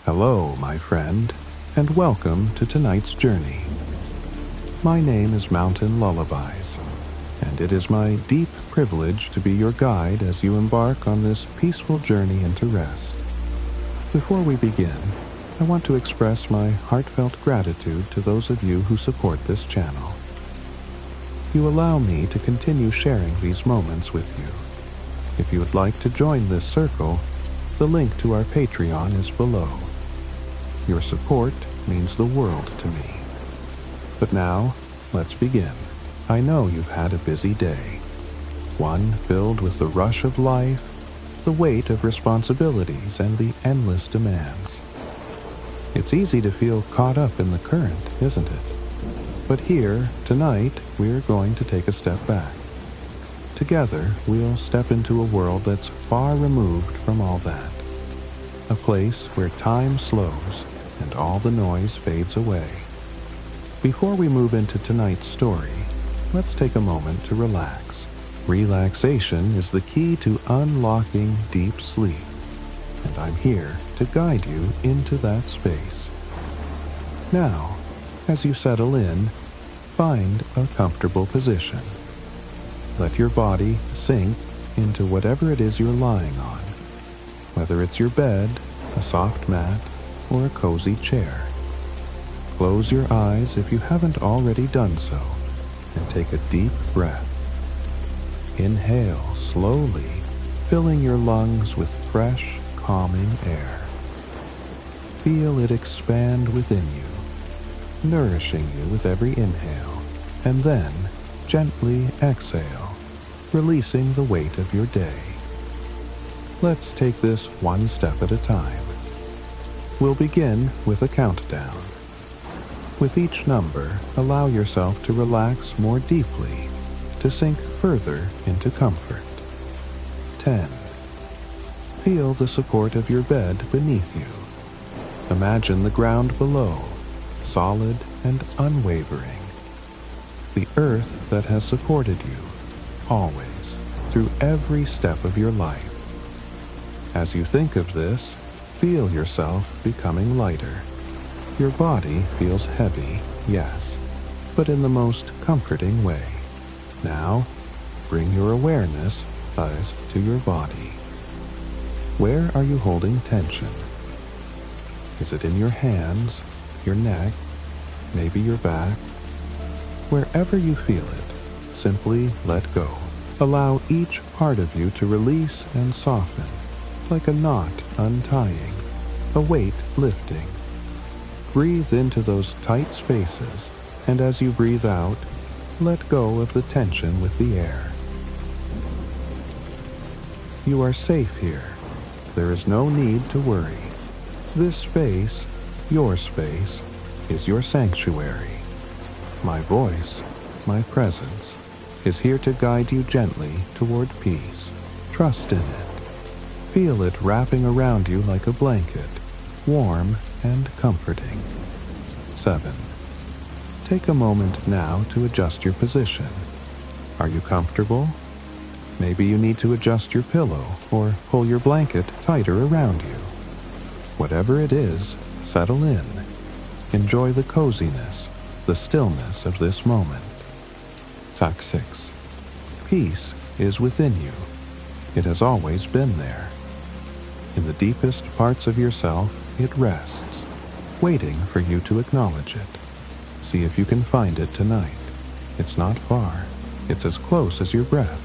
Hello, my friend, and welcome to tonight's journey. My name is Mountain Lullabies, and it is my deep privilege to be your guide as you embark on this peaceful journey into rest. Before we begin, I want to express my heartfelt gratitude to those of you who support this channel. You allow me to continue sharing these moments with you. If you would like to join this circle, the link to our Patreon is below. Your support means the world to me. But now, let's begin. I know you've had a busy day, one filled with the rush of life, the weight of responsibilities, and the endless demands. It's easy to feel caught up in the current, isn't it? But here, tonight, we're going to take a step back. Together, we'll step into a world that's far removed from all that. A place where time slows and all the noise fades away. Before we move into tonight's story, let's take a moment to relax. Relaxation is the key to unlocking deep sleep, and I'm here to guide you into that space. Now, as you settle in, find a comfortable position. Let your body sink into whatever it is you're lying on, whether it's your bed, a soft mat, or a cozy chair. Close your eyes if you haven't already done so, and take a deep breath. Inhale slowly, filling your lungs with fresh, calming air. Feel it expand within you, nourishing you with every inhale, and then gently exhale, releasing the weight of your day. Let's take this one step at a time. We'll begin with a countdown. With each number, allow yourself to relax more deeply, to sink further into comfort. 10. Feel the support of your bed beneath you. Imagine the ground below, solid and unwavering. The earth that has supported you, always, through every step of your life. As you think of this, feel yourself becoming lighter. Your body feels heavy, yes, but in the most comforting way. Now, bring your awareness, eyes, to your body. Where are you holding tension? Is it in your hands, your neck, maybe your back? Wherever you feel it, simply let go. Allow each part of you to release and soften, like a knot untying, a weight lifting. Breathe into those tight spaces, and as you breathe out, let go of the tension with the air. You are safe here. There is no need to worry. This space, your space, is your sanctuary. My voice, my presence, is here to guide you gently toward peace. Trust in it. Feel it wrapping around you like a blanket, warm and comforting. 7. Take a moment now to adjust your position. Are you comfortable? Maybe you need to adjust your pillow or pull your blanket tighter around you. Whatever it is, settle in. Enjoy the coziness, the stillness of this moment. Fact 6. Peace is within you. It has always been there. In the deepest parts of yourself, it rests, waiting for you to acknowledge it. See if you can find it tonight. It's not far. It's as close as your breath.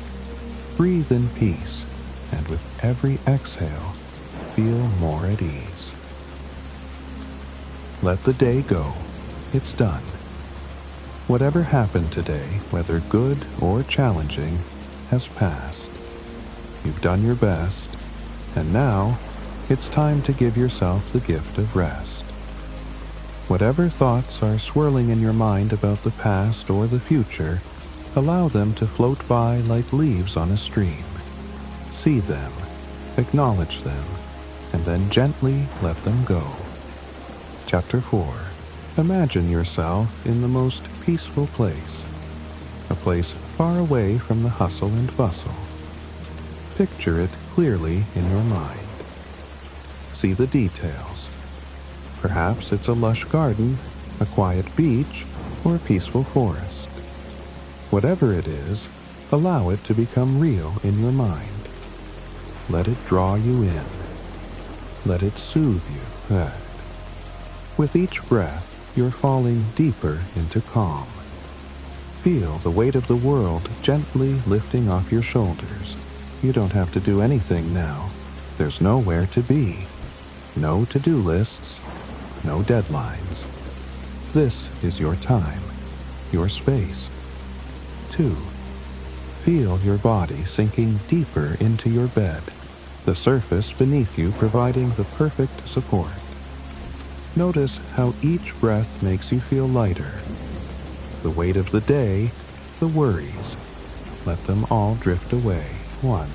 Breathe in peace, and with every exhale, feel more at ease. Let the day go. It's done. Whatever happened today, whether good or challenging, has passed. You've done your best, and now it's time to give yourself the gift of rest. Whatever thoughts are swirling in your mind about the past or the future, allow them to float by like leaves on a stream. See them, acknowledge them, and then gently let them go. Chapter 4. Imagine yourself in the most peaceful place, a place far away from the hustle and bustle. Picture it clearly in your mind. See the details, Perhaps it's a lush garden, a quiet beach, or a peaceful forest. Whatever it is, allow it to become real in your mind. Let it draw you in. Let it soothe you. With each breath, you're falling deeper into calm. Feel the weight of the world gently lifting off your shoulders. You don't have to do anything now. There's nowhere to be. No to-do lists. No deadlines. This is your time. Your space. 2. Feel your body sinking deeper into your bed, the surface beneath you providing the perfect support. Notice how each breath makes you feel lighter. The weight of the day, the worries, let them all drift away. 1.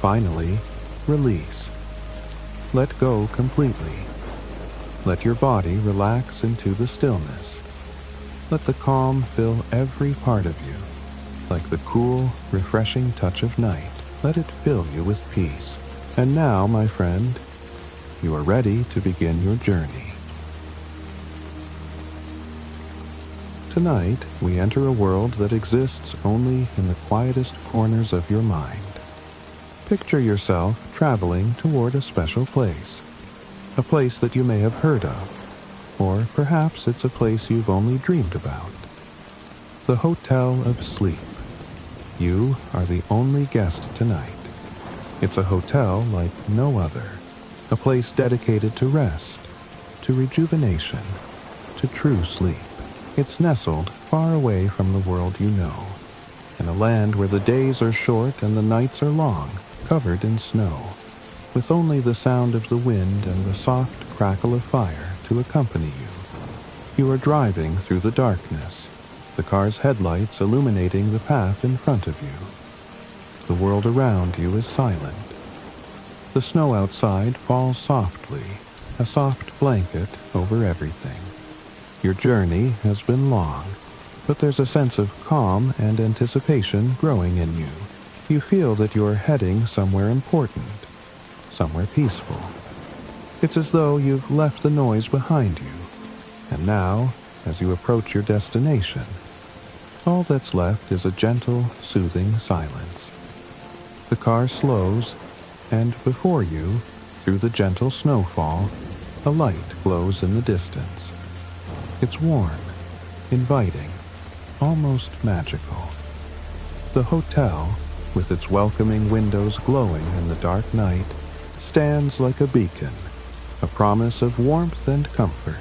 Finally, release. Let go completely. Let your body relax into the stillness. Let the calm fill every part of you, like the cool, refreshing touch of night. Let it fill you with peace. And now, my friend, you are ready to begin your journey. Tonight, we enter a world that exists only in the quietest corners of your mind. Picture yourself traveling toward a special place, a place that you may have heard of, or perhaps it's a place you've only dreamed about. The Hotel of Sleep. You are the only guest tonight. It's a hotel like no other, a place dedicated to rest, to rejuvenation, to true sleep. It's nestled far away from the world you know, in a land where the days are short and the nights are long, covered in snow, with only the sound of the wind and the soft crackle of fire to accompany you. You are driving through the darkness, the car's headlights illuminating the path in front of you. The world around you is silent. The snow outside falls softly, a soft blanket over everything. Your journey has been long, but there's a sense of calm and anticipation growing in you. You feel that you're heading somewhere important, somewhere peaceful. It's as though you've left the noise behind you, and now, as you approach your destination, all that's left is a gentle, soothing silence. The car slows, and before you, through the gentle snowfall, a light glows in the distance. It's warm, inviting, almost magical. The hotel, with its welcoming windows glowing in the dark night, stands like a beacon, a promise of warmth and comfort.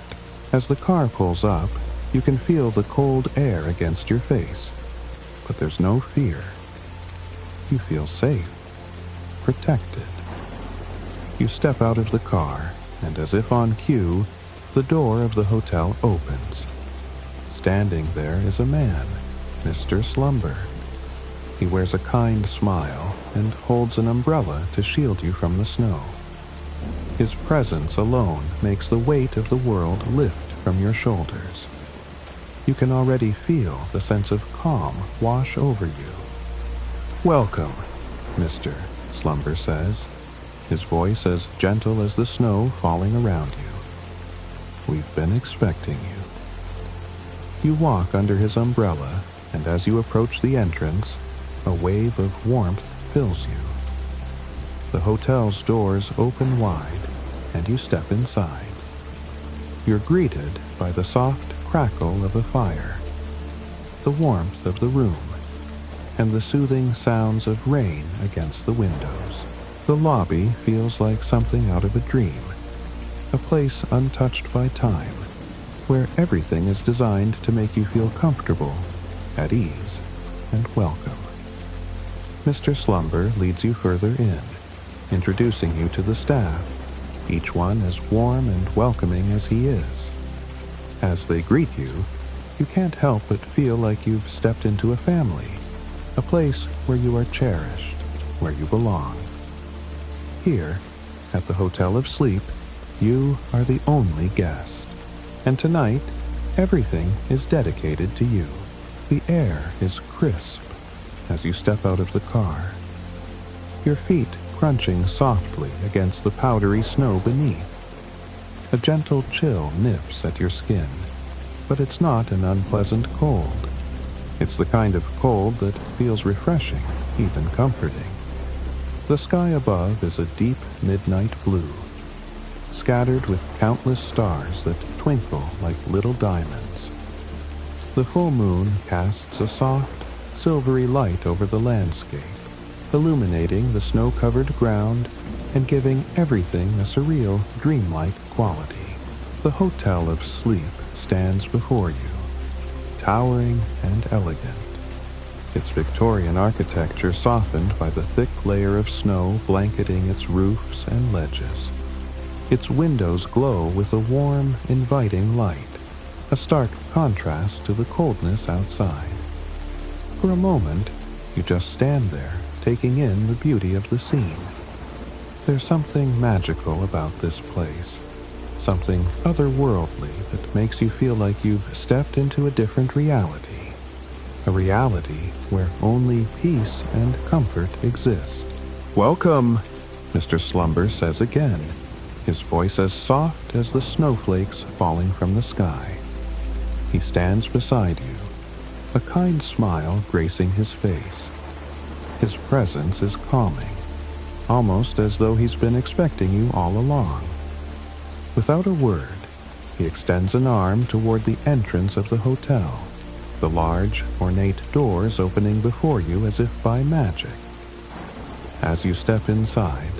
As the car pulls up, you can feel the cold air against your face, but there's no fear. You feel safe, protected. You step out of the car, and as if on cue, the door of the hotel opens. Standing there is a man, Mr. Slumber. He wears a kind smile and holds an umbrella to shield you from the snow. His presence alone makes the weight of the world lift from your shoulders. You can already feel the sense of calm wash over you. "Welcome," Mr. Slumber says, his voice as gentle as the snow falling around you. "We've been expecting you." You walk under his umbrella, and as you approach the entrance, a wave of warmth fills you. The hotel's doors open wide, and you step inside. You're greeted by the soft crackle of a fire, the warmth of the room, and the soothing sounds of rain against the windows. The lobby feels like something out of a dream, a place untouched by time, where everything is designed to make you feel comfortable, at ease, and welcome. Mr. Slumber leads you further in, introducing you to the staff, each one as warm and welcoming as he is. As they greet you, you can't help but feel like you've stepped into a family, a place where you are cherished, where you belong. Here, at the Hotel of Sleep, you are the only guest. And tonight, everything is dedicated to you. The air is crisp as you step out of the car, your feet crunching softly against the powdery snow beneath. A gentle chill nips at your skin, but it's not an unpleasant cold. It's the kind of cold that feels refreshing, even comforting. The sky above is a deep midnight blue, scattered with countless stars that twinkle like little diamonds. The full moon casts a soft, silvery light over the landscape, illuminating the snow-covered ground and giving everything a surreal, dreamlike quality. The Hotel of Sleep stands before you, towering and elegant. Its Victorian architecture softened by the thick layer of snow blanketing its roofs and ledges. Its windows glow with a warm, inviting light, a stark contrast to the coldness outside. For a moment, you just stand there, taking in the beauty of the scene. There's something magical about this place, something otherworldly that makes you feel like you've stepped into a different reality, a reality where only peace and comfort exist. "Welcome," Mr. Slumber says again, his voice as soft as the snowflakes falling from the sky. He stands beside you, a kind smile gracing his face. His presence is calming, almost as though he's been expecting you all along. Without a word, he extends an arm toward the entrance of the hotel, the large, ornate doors opening before you as if by magic. As you step inside,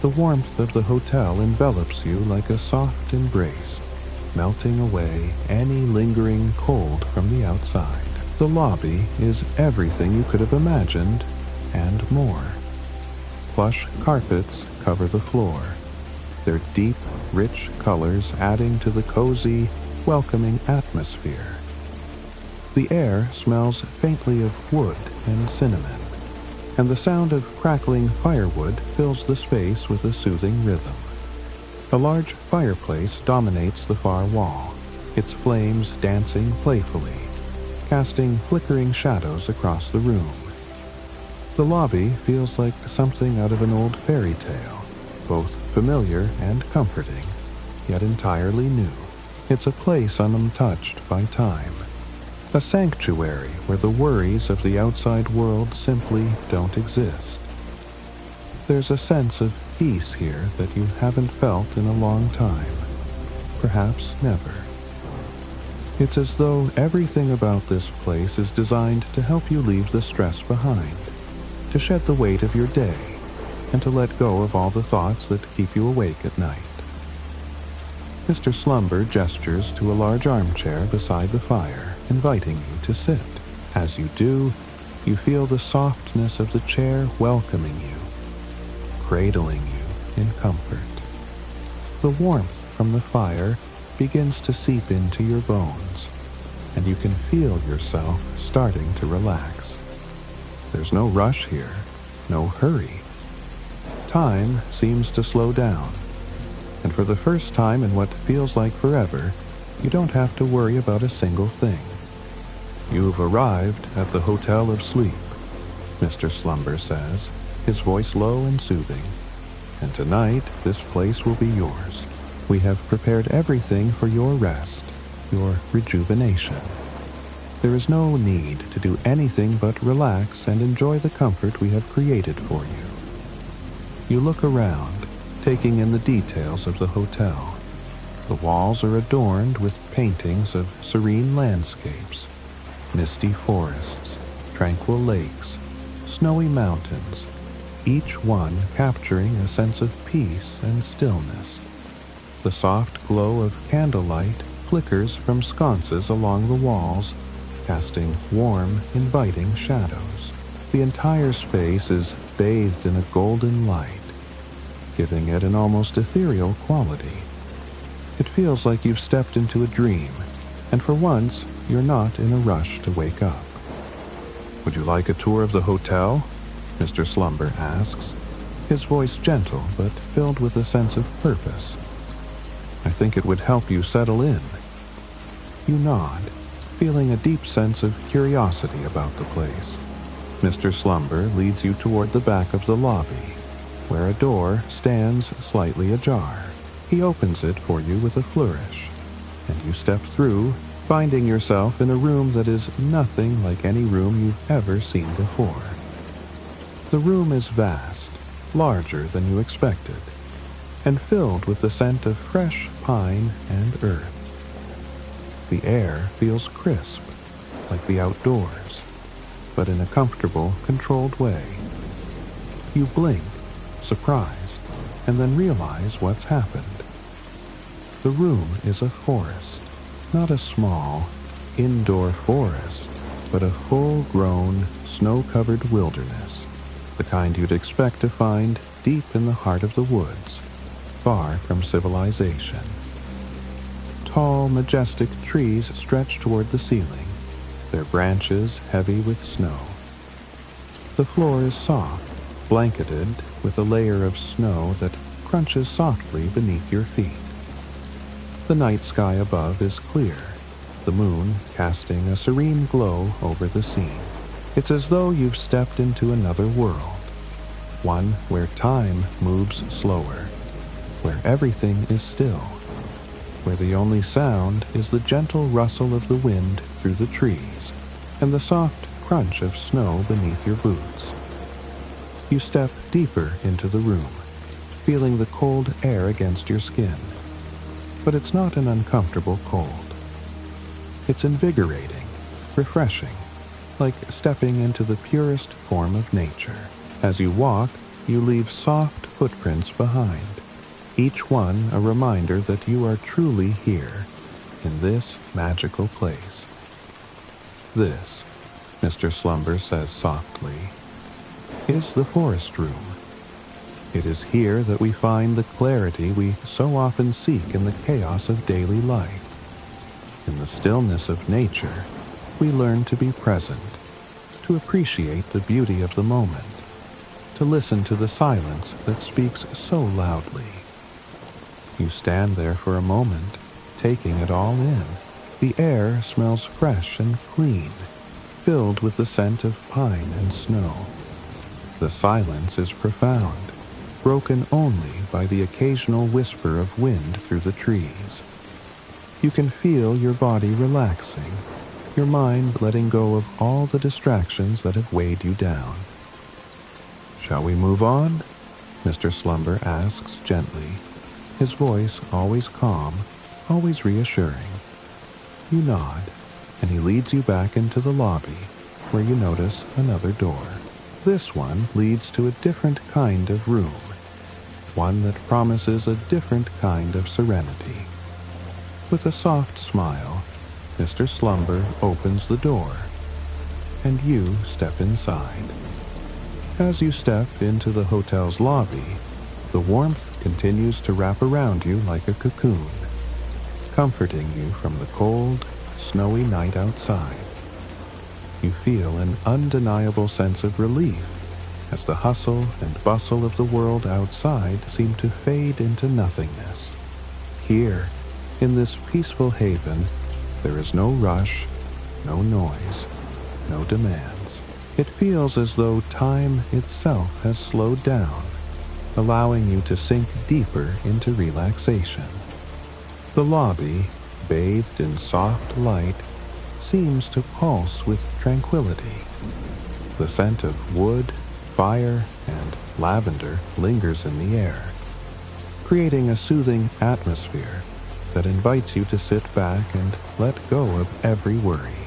the warmth of the hotel envelops you like a soft embrace, melting away any lingering cold from the outside. The lobby is everything you could have imagined, and more. Plush carpets cover the floor, their deep, rich colors adding to the cozy, welcoming atmosphere. The air smells faintly of wood and cinnamon, and the sound of crackling firewood fills the space with a soothing rhythm. A large fireplace dominates the far wall, its flames dancing playfully, casting flickering shadows across the room. The lobby feels like something out of an old fairy tale, both familiar and comforting, yet entirely new. It's a place untouched by time, a sanctuary where the worries of the outside world simply don't exist. There's a sense of peace here that you haven't felt in a long time, perhaps never. It's as though everything about this place is designed to help you leave the stress behind, to shed the weight of your day, and to let go of all the thoughts that keep you awake at night. Mr. Slumber gestures to a large armchair beside the fire, inviting you to sit. As you do, you feel the softness of the chair welcoming you, cradling you in comfort. The warmth from the fire begins to seep into your bones, and you can feel yourself starting to relax. There's no rush here, no hurry. Time seems to slow down, and for the first time in what feels like forever, you don't have to worry about a single thing. You've arrived at the Hotel of Sleep, Mr. Slumber says, his voice low and soothing. And tonight, this place will be yours. We have prepared everything for your rest, your rejuvenation. There is no need to do anything but relax and enjoy the comfort we have created for you. You look around, taking in the details of the hotel. The walls are adorned with paintings of serene landscapes, misty forests, tranquil lakes, snowy mountains, each one capturing a sense of peace and stillness. The soft glow of candlelight flickers from sconces along the walls, casting warm, inviting shadows. The entire space is bathed in a golden light, giving it an almost ethereal quality. It feels like you've stepped into a dream, and for once, you're not in a rush to wake up. "Would you like a tour of the hotel?" Mr. Slumber asks, his voice gentle but filled with a sense of purpose. "I think it would help you settle in." You nod, feeling a deep sense of curiosity about the place. Mr. Slumber leads you toward the back of the lobby, where a door stands slightly ajar. He opens it for you with a flourish, and you step through, finding yourself in a room that is nothing like any room you've ever seen before. The room is vast, larger than you expected, and filled with the scent of fresh pine and earth. The air feels crisp, like the outdoors, but in a comfortable, controlled way. You blink, surprised, and then realize what's happened. The room is a forest, not a small, indoor forest, but a full-grown, snow-covered wilderness, the kind you'd expect to find deep in the heart of the woods, far from civilization. Tall, majestic trees stretch toward the ceiling, their branches heavy with snow. The floor is soft, blanketed with a layer of snow that crunches softly beneath your feet. The night sky above is clear, the moon casting a serene glow over the scene. It's as though you've stepped into another world, one where time moves slower, where everything is still, where the only sound is the gentle rustle of the wind through the trees and the soft crunch of snow beneath your boots. You step deeper into the room, feeling the cold air against your skin. But it's not an uncomfortable cold. It's invigorating, refreshing, like stepping into the purest form of nature. As you walk, you leave soft footprints behind, each one a reminder that you are truly here, in this magical place. This, Mr. Slumber says softly, is the forest room. It is here that we find the clarity we so often seek in the chaos of daily life. In the stillness of nature, we learn to be present, to appreciate the beauty of the moment, to listen to the silence that speaks so loudly. You stand there for a moment, taking it all in. The air smells fresh and clean, filled with the scent of pine and snow. The silence is profound, broken only by the occasional whisper of wind through the trees. You can feel your body relaxing, your mind letting go of all the distractions that have weighed you down. "Shall we move on?" Mr. Slumber asks gently, his voice always calm, always reassuring. You nod, and he leads you back into the lobby, where you notice another door. This one leads to a different kind of room, one that promises a different kind of serenity. With a soft smile, Mr. Slumber opens the door, and you step inside. As you step into the hotel's lobby, the warmth continues to wrap around you like a cocoon, comforting you from the cold, snowy night outside. You feel an undeniable sense of relief as the hustle and bustle of the world outside seem to fade into nothingness. Here, in this peaceful haven, there is no rush, no noise, no demands. It feels as though time itself has slowed down, allowing you to sink deeper into relaxation. The lobby, bathed in soft light, seems to pulse with tranquility. The scent of wood, fire, and lavender lingers in the air, creating a soothing atmosphere that invites you to sit back and let go of every worry.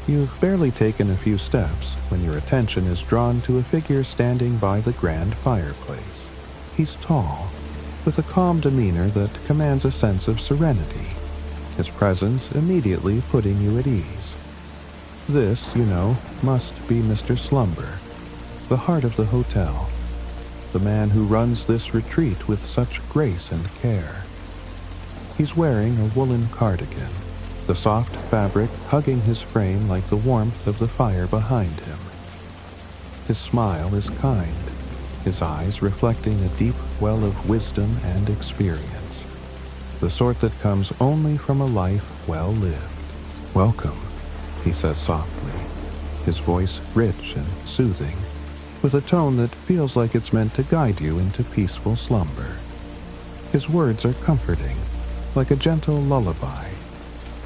You've barely taken a few steps when your attention is drawn to a figure standing by the grand fireplace. He's tall, with a calm demeanor that commands a sense of serenity, his presence immediately putting you at ease. This, you know, must be Mr. Slumber, the heart of the hotel, the man who runs this retreat with such grace and care. He's wearing a woolen cardigan, the soft fabric hugging his frame like the warmth of the fire behind him. His smile is kind, his eyes reflecting a deep well of wisdom and experience, the sort that comes only from a life well lived. "Welcome," he says softly, his voice rich and soothing, with a tone that feels like it's meant to guide you into peaceful slumber. His words are comforting, like a gentle lullaby,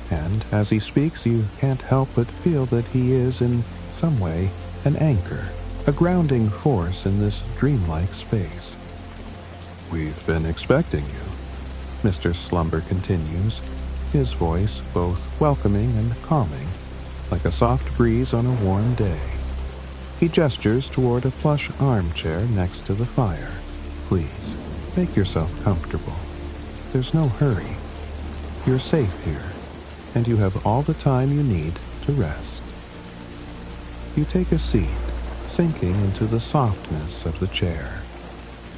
and as he speaks you can't help but feel that he is, in some way, an anchor, a grounding force in this dreamlike space. "We've been expecting you," Mr. Slumber continues, his voice both welcoming and calming, like a soft breeze on a warm day. He gestures toward a plush armchair next to the fire. "Please, make yourself comfortable. There's no hurry. You're safe here, and you have all the time you need to rest." You take a seat, sinking into the softness of the chair.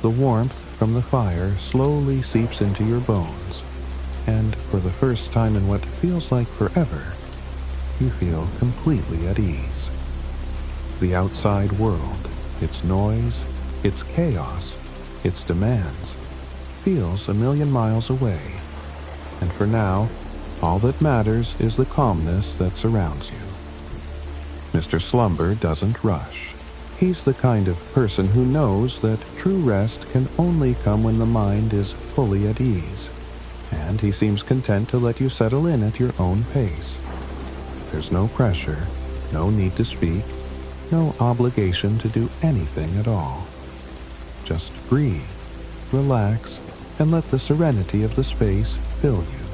The warmth from the fire slowly seeps into your bones, and for the first time in what feels like forever, you feel completely at ease. The outside world, its noise, its chaos, its demands, feels a million miles away, and for now, all that matters is the calmness that surrounds you. Mr. Slumber doesn't rush. He's the kind of person who knows that true rest can only come when the mind is fully at ease, and he seems content to let you settle in at your own pace. There's no pressure, no need to speak, no obligation to do anything at all. Just breathe, relax, and let the serenity of the space fill you.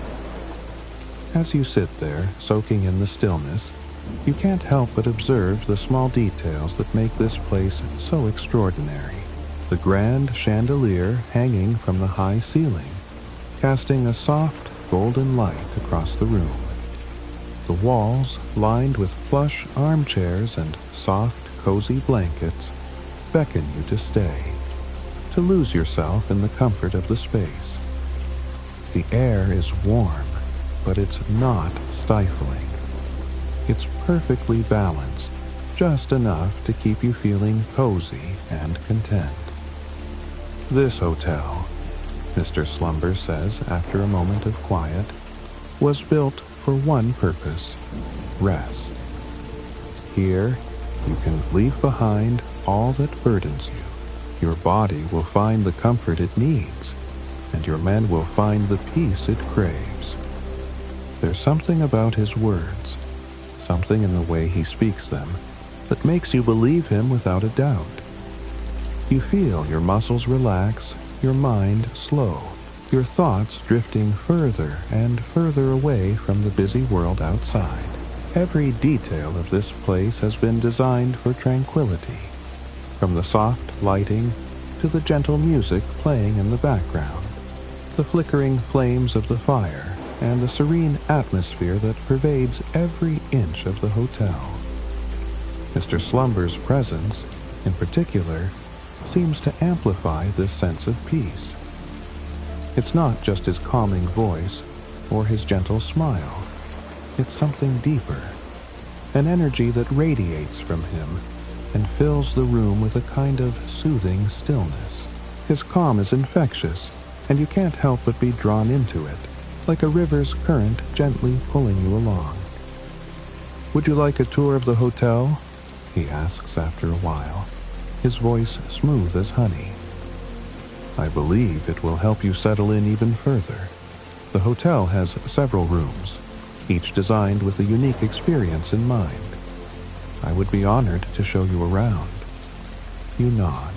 As you sit there, soaking in the stillness, you can't help but observe the small details that make this place so extraordinary. The grand chandelier hanging from the high ceiling, casting a soft golden light across the room. The walls, lined with plush armchairs and soft, cozy blankets, beckon you to stay, to lose yourself in the comfort of the space. The air is warm, but it's not stifling. It's perfectly balanced, just enough to keep you feeling cozy and content. "This hotel," Mr. Slumber says after a moment of quiet, "was built for one purpose: rest. Here, you can leave behind all that burdens you. Your body will find the comfort it needs, and your mind will find the peace it craves." There's something about his words, something in the way he speaks them, that makes you believe him without a doubt. You feel your muscles relax, your mind slow, your thoughts drifting further and further away from the busy world outside. Every detail of this place has been designed for tranquility, from the soft lighting to the gentle music playing in the background, the flickering flames of the fire, and the serene atmosphere that pervades every inch of the hotel. Mr. Slumber's presence, in particular, seems to amplify this sense of peace. It's not just his calming voice or his gentle smile. It's something deeper, an energy that radiates from him and fills the room with a kind of soothing stillness. His calm is infectious, and you can't help but be drawn into it, like a river's current gently pulling you along. "Would you like a tour of the hotel?" he asks after a while, his voice smooth as honey. "I believe it will help you settle in even further. The hotel has several rooms, each designed with a unique experience in mind. I would be honored to show you around." You nod,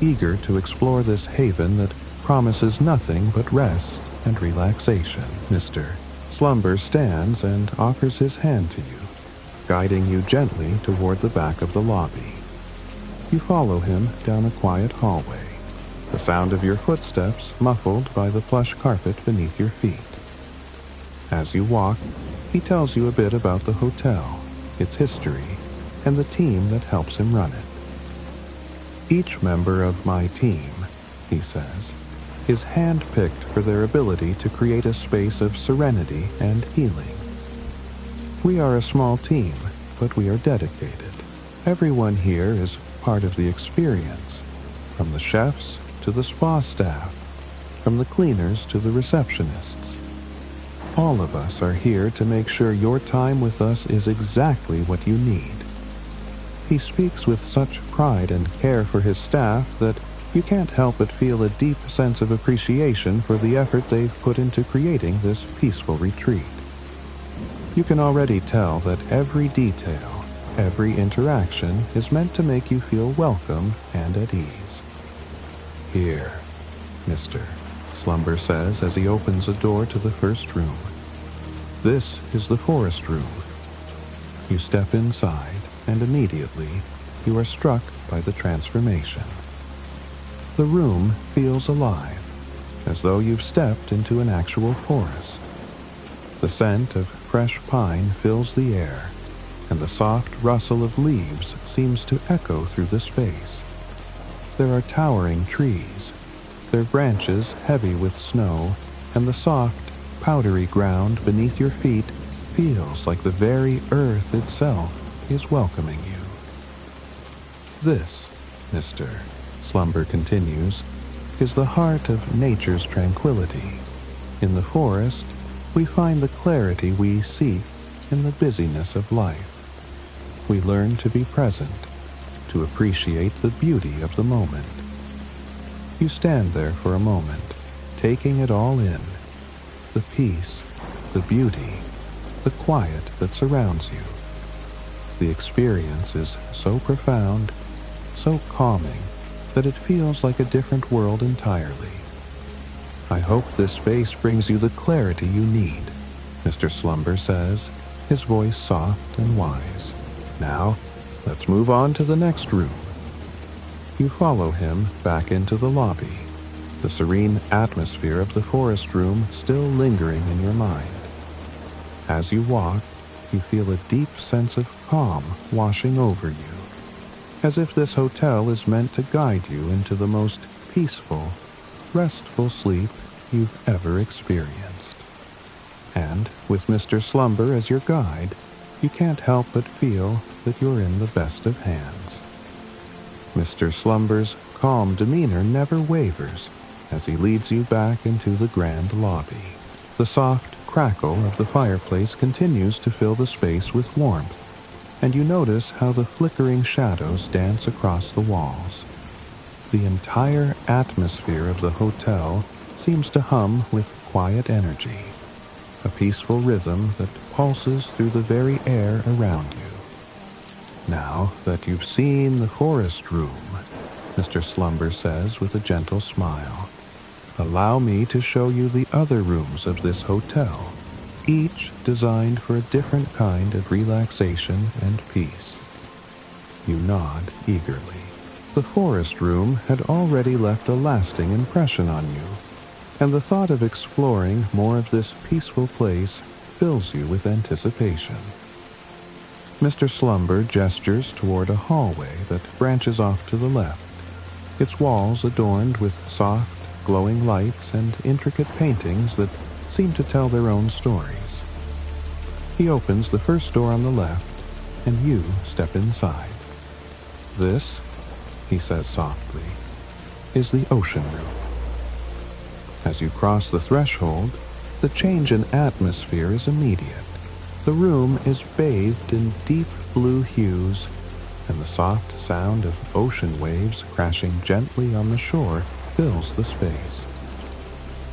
eager to explore this haven that promises nothing but rest and relaxation. Mr. Slumber stands and offers his hand to you, guiding you gently toward the back of the lobby. You follow him down a quiet hallway, the sound of your footsteps muffled by the plush carpet beneath your feet. As you walk, he tells you a bit about the hotel, its history, and the team that helps him run it. "Each member of my team," he says, "is hand-picked for their ability to create a space of serenity and healing. We are a small team, but we are dedicated. Everyone here is part of the experience, from the chefs to the spa staff, from the cleaners to the receptionists. All of us are here to make sure your time with us is exactly what you need." He speaks with such pride and care for his staff that you can't help but feel a deep sense of appreciation for the effort they've put into creating this peaceful retreat. You can already tell that every detail, every interaction is meant to make you feel welcome and at ease. "Here, Mr. Slumber says as he opens a door to the first room. "This is the forest room." You step inside, and immediately you are struck by the transformation. The room feels alive, as though you've stepped into an actual forest. The scent of fresh pine fills the air, and the soft rustle of leaves seems to echo through the space. There are towering trees, their branches heavy with snow, and the soft, powdery ground beneath your feet feels like the very earth itself is welcoming you. "This, Mr. Slumber continues, is the heart of nature's tranquility. In the forest, we find the clarity we seek in the busyness of life. We learn to be present, to appreciate the beauty of the moment." You stand there for a moment, taking it all in, the peace, the beauty, the quiet that surrounds you. The experience is so profound, so calming, that it feels like a different world entirely. "I hope this space brings you the clarity you need," Mr. Slumber says, his voice soft and wise. "Now, let's move on to the next room." You follow him back into the lobby, the serene atmosphere of the forest room still lingering in your mind. As you walk, you feel a deep sense of calm washing over you, as if this hotel is meant to guide you into the most peaceful, restful sleep you've ever experienced. And with Mr. Slumber as your guide, you can't help but feel that you're in the best of hands. Mr. Slumber's calm demeanor never wavers as he leads you back into the grand lobby. The soft crackle of the fireplace continues to fill the space with warmth, and you notice how the flickering shadows dance across the walls. The entire atmosphere of the hotel seems to hum with quiet energy, a peaceful rhythm that pulses through the very air around you. "Now that you've seen the forest room," Mr. Slumber says with a gentle smile, "allow me to show you the other rooms of this hotel, each designed for a different kind of relaxation and peace." You nod eagerly. The forest room had already left a lasting impression on you, and the thought of exploring more of this peaceful place fills you with anticipation. Mr. Slumber gestures toward a hallway that branches off to the left, its walls adorned with soft, glowing lights and intricate paintings that seem to tell their own stories. He opens the first door on the left, and you step inside. "This," he says softly, "is the ocean room." As you cross the threshold, the change in atmosphere is immediate. The room is bathed in deep blue hues, and the soft sound of ocean waves crashing gently on the shore fills the space.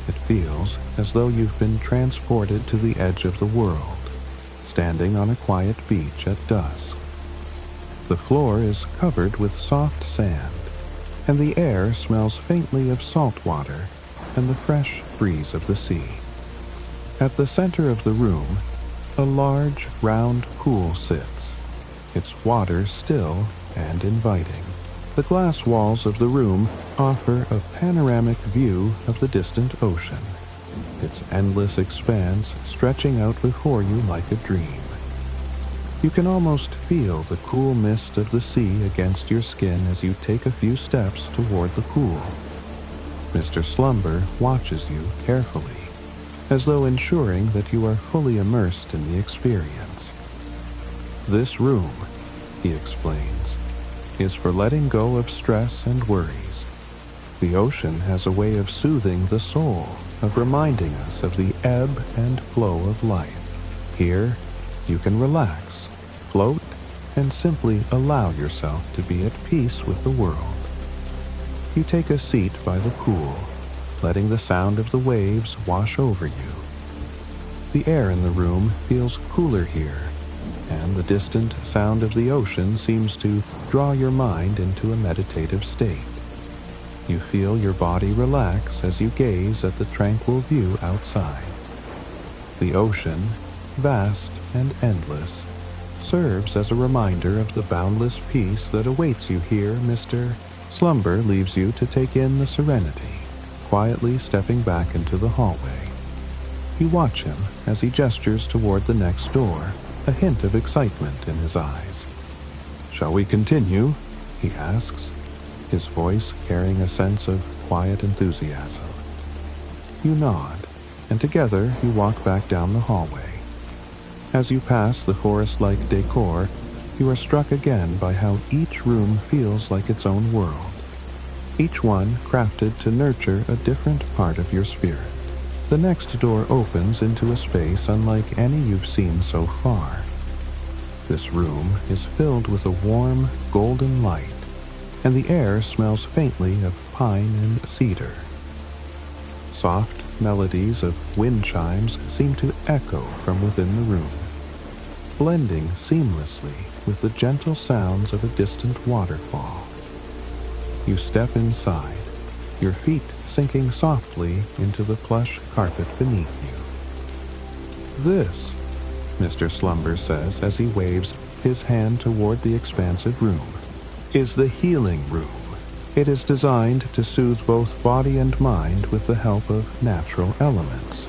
It feels as though you've been transported to the edge of the world, standing on a quiet beach at dusk. The floor is covered with soft sand, and the air smells faintly of salt water and the fresh breeze of the sea. At the center of the room, a large, round pool sits, its water still and inviting. The glass walls of the room offer a panoramic view of the distant ocean, its endless expanse stretching out before you like a dream. You can almost feel the cool mist of the sea against your skin as you take a few steps toward the pool. Mr. Slumber watches you carefully, as though ensuring that you are fully immersed in the experience. "This room," he explains, "is for letting go of stress and worries. The ocean has a way of soothing the soul, of reminding us of the ebb and flow of life. Here, you can relax, float, and simply allow yourself to be at peace with the world." You take a seat by the pool, letting the sound of the waves wash over you. The air in the room feels cooler here, and the distant sound of the ocean seems to draw your mind into a meditative state. You feel your body relax as you gaze at the tranquil view outside. The ocean, vast and endless, serves as a reminder of the boundless peace that awaits you here. Mr. Slumber leaves you to take in the serenity, quietly stepping back into the hallway. You watch him as he gestures toward the next door, a hint of excitement in his eyes. "Shall we continue?" he asks, his voice carrying a sense of quiet enthusiasm. You nod, and together you walk back down the hallway. As you pass the forest-like decor, you are struck again by how each room feels like its own world, each one crafted to nurture a different part of your spirit. The next door opens into a space unlike any you've seen so far. This room is filled with a warm, golden light, and the air smells faintly of pine and cedar. Soft melodies of wind chimes seem to echo from within the room, blending seamlessly with the gentle sounds of a distant waterfall. You step inside, your feet sinking softly into the plush carpet beneath you. "This," Mr. Slumber says as he waves his hand toward the expansive room, "is the healing room. It is designed to soothe both body and mind with the help of natural elements: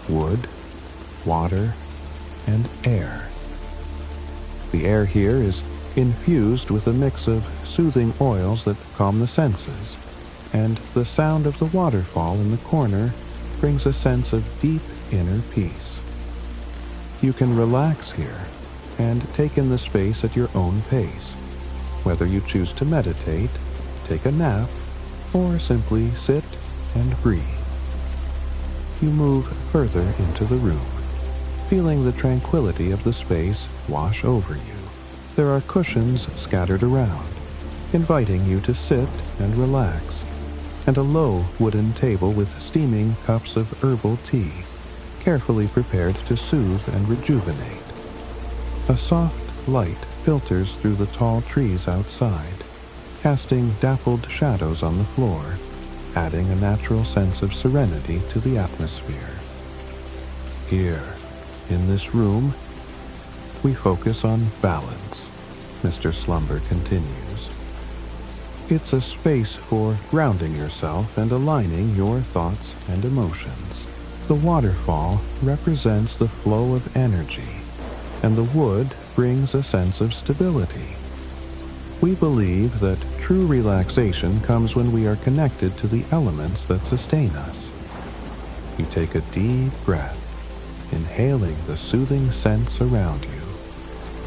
wood, water, and air. The air here is infused with a mix of soothing oils that calm the senses, and the sound of the waterfall in the corner brings a sense of deep inner peace. You can relax here and take in the space at your own pace, whether you choose to meditate, take a nap, or simply sit and breathe. You move further into the room, feeling the tranquility of the space wash over you. There are cushions scattered around, inviting you to sit and relax, and a low wooden table with steaming cups of herbal tea, carefully prepared to soothe and rejuvenate. A soft light filters through the tall trees outside, casting dappled shadows on the floor, adding a natural sense of serenity to the atmosphere. Here, in this room, we focus on balance, Mr. Slumber continues. It's a space for grounding yourself and aligning your thoughts and emotions. The waterfall represents the flow of energy, and the wood brings a sense of stability. We believe that true relaxation comes when we are connected to the elements that sustain us. You take a deep breath, inhaling the soothing scents around you,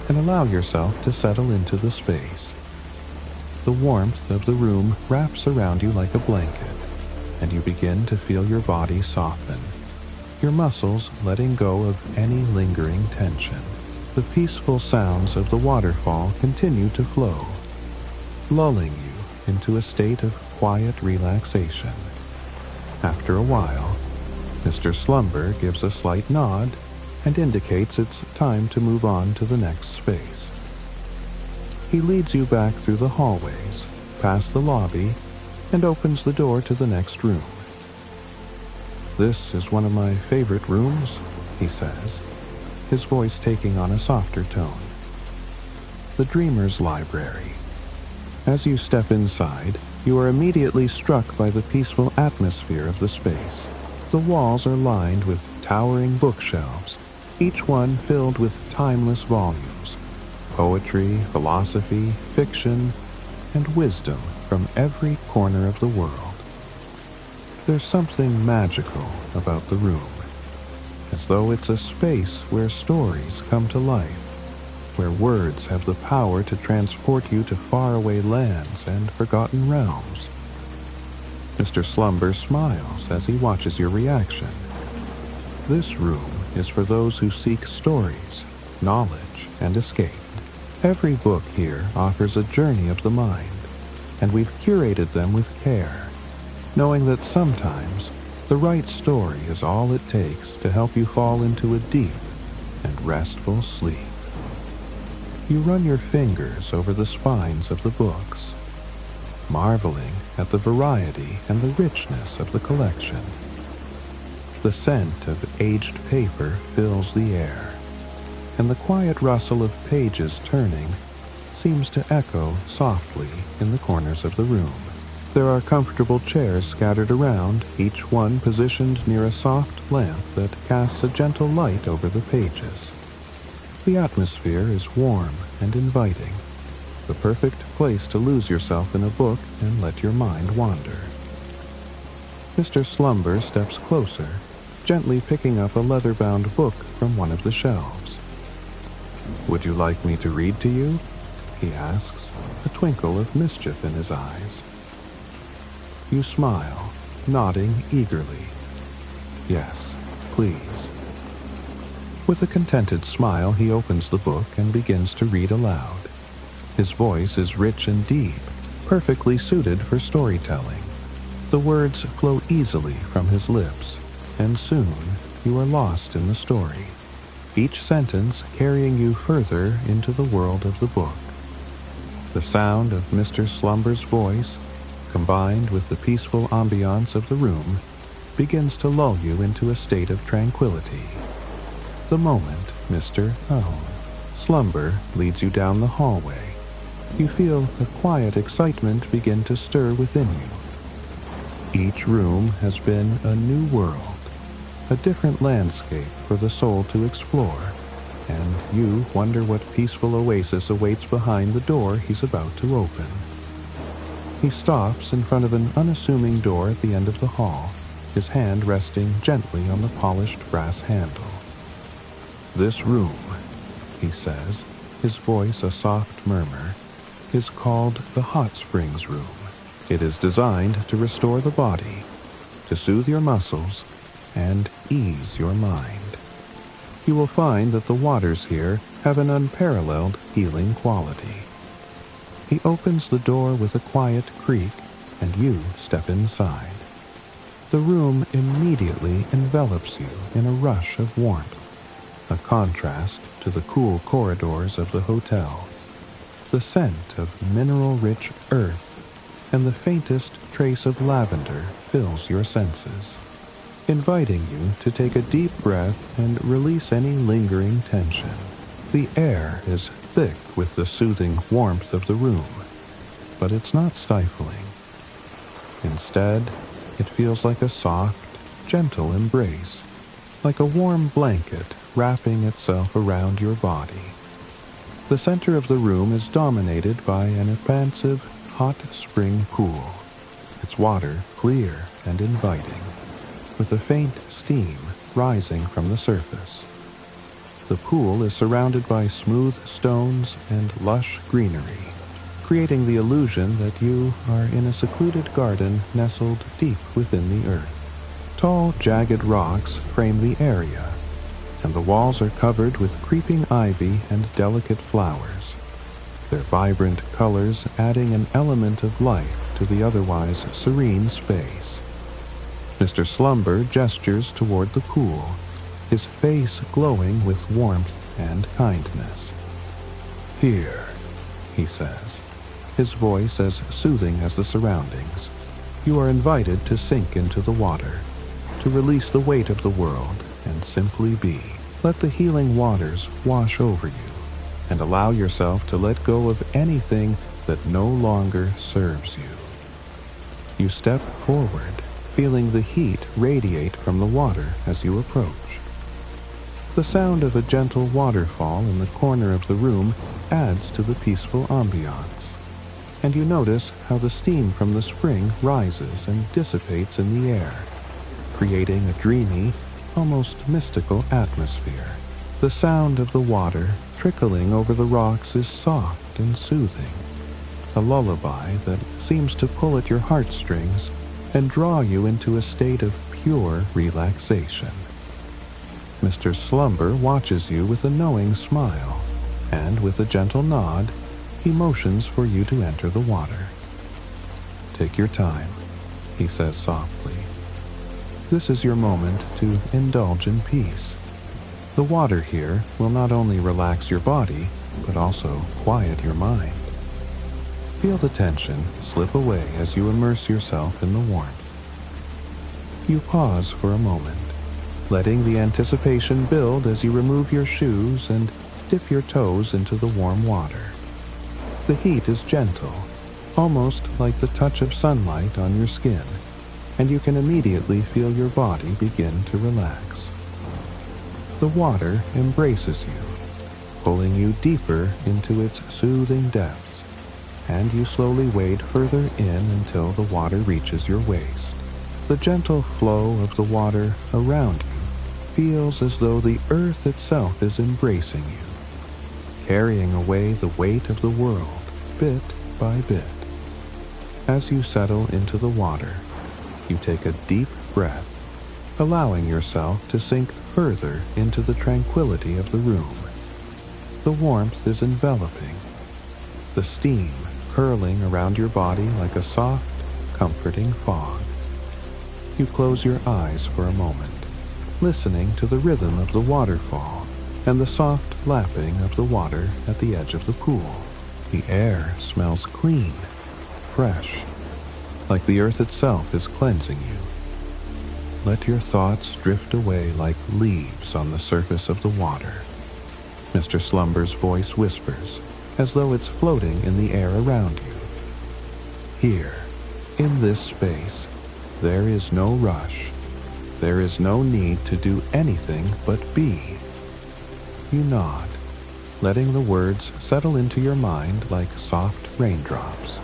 and allow yourself to settle into the space. The warmth of the room wraps around you like a blanket, and you begin to feel your body soften, your muscles letting go of any lingering tension. The peaceful sounds of the waterfall continue to flow, lulling you into a state of quiet relaxation. After a while, Mr. Slumber gives a slight nod and indicates it's time to move on to the next space. He leads you back through the hallways, past the lobby, and opens the door to the next room. "This is one of my favorite rooms," he says, his voice taking on a softer tone. "The Dreamer's Library." As you step inside, you are immediately struck by the peaceful atmosphere of the space. The walls are lined with towering bookshelves, each one filled with timeless volumes, poetry, philosophy, fiction, and wisdom from every corner of the world. There's something magical about the room, as though it's a space where stories come to life, where words have the power to transport you to faraway lands and forgotten realms. Mr. Slumber smiles as he watches your reaction. This room is for those who seek stories, knowledge, and escape. Every book here offers a journey of the mind, and we've curated them with care, knowing that sometimes the right story is all it takes to help you fall into a deep and restful sleep. You run your fingers over the spines of the books, marveling at the variety and the richness of the collection. The scent of aged paper fills the air, and the quiet rustle of pages turning seems to echo softly in the corners of the room. There are comfortable chairs scattered around, each one positioned near a soft lamp that casts a gentle light over the pages. The atmosphere is warm and inviting, the perfect place to lose yourself in a book and let your mind wander. Mr. Slumber steps closer, gently picking up a leather-bound book from one of the shelves. "Would you like me to read to you?" he asks, a twinkle of mischief in his eyes. You smile, nodding eagerly. "Yes, please." With a contented smile, he opens the book and begins to read aloud. His voice is rich and deep, perfectly suited for storytelling. The words flow easily from his lips, and soon you are lost in the story, each sentence carrying you further into the world of the book. The sound of Mr. Slumber's voice, combined with the peaceful ambiance of the room, begins to lull you into a state of tranquility. The moment Mr. Slumber leads you down the hallway, you feel a quiet excitement begin to stir within you. Each room has been a new world, a different landscape for the soul to explore, and you wonder what peaceful oasis awaits behind the door he's about to open. He stops in front of an unassuming door at the end of the hall, his hand resting gently on the polished brass handle. "This room," he says, his voice a soft murmur, "is called the Hot Springs Room. It is designed to restore the body, to soothe your muscles, and ease your mind. You will find that the waters here have an unparalleled healing quality." He opens the door with a quiet creak, and you step inside. The room immediately envelops you in a rush of warmth, a contrast to the cool corridors of the hotel. The scent of mineral-rich earth and the faintest trace of lavender fills your senses, inviting you to take a deep breath and release any lingering tension. The air is thick with the soothing warmth of the room, but it's not stifling. Instead, it feels like a soft, gentle embrace, like a warm blanket wrapping itself around your body. The center of the room is dominated by an expansive, hot spring pool, its water clear and inviting, with a faint steam rising from the surface. The pool is surrounded by smooth stones and lush greenery, creating the illusion that you are in a secluded garden nestled deep within the earth. Tall, jagged rocks frame the area, and the walls are covered with creeping ivy and delicate flowers, their vibrant colors adding an element of life to the otherwise serene space. Mr. Slumber gestures toward the pool, his face glowing with warmth and kindness. "Here," he says, his voice as soothing as the surroundings. "You are invited to sink into the water, to release the weight of the world and simply be. Let the healing waters wash over you, and allow yourself to let go of anything that no longer serves you." You step forward, feeling the heat radiate from the water as you approach. The sound of a gentle waterfall in the corner of the room adds to the peaceful ambiance, and you notice how the steam from the spring rises and dissipates in the air, creating a dreamy, almost mystical atmosphere. The sound of the water trickling over the rocks is soft and soothing, a lullaby that seems to pull at your heartstrings and draw you into a state of pure relaxation. Mr. Slumber watches you with a knowing smile, and with a gentle nod, he motions for you to enter the water. Take your time, he says softly. This is your moment to indulge in peace. The water here will not only relax your body, but also quiet your mind. Feel the tension slip away as you immerse yourself in the warmth. You pause for a moment, letting the anticipation build as you remove your shoes and dip your toes into the warm water. The heat is gentle, almost like the touch of sunlight on your skin, and you can immediately feel your body begin to relax. The water embraces you, pulling you deeper into its soothing depths, and you slowly wade further in until the water reaches your waist. The gentle flow of the water around you feels as though the earth itself is embracing you, carrying away the weight of the world bit by bit. As you settle into the water, you take a deep breath, allowing yourself to sink further into the tranquility of the room. The warmth is enveloping, the steam curling around your body like a soft, comforting fog. You close your eyes for a moment, listening to the rhythm of the waterfall and the soft lapping of the water at the edge of the pool. The air smells clean, fresh, like the earth itself is cleansing you. Let your thoughts drift away like leaves on the surface of the water. Mr. Slumber's voice whispers, as though it's floating in the air around you. Here, in this space, there is no rush. There is no need to do anything but be. You nod, letting the words settle into your mind like soft raindrops.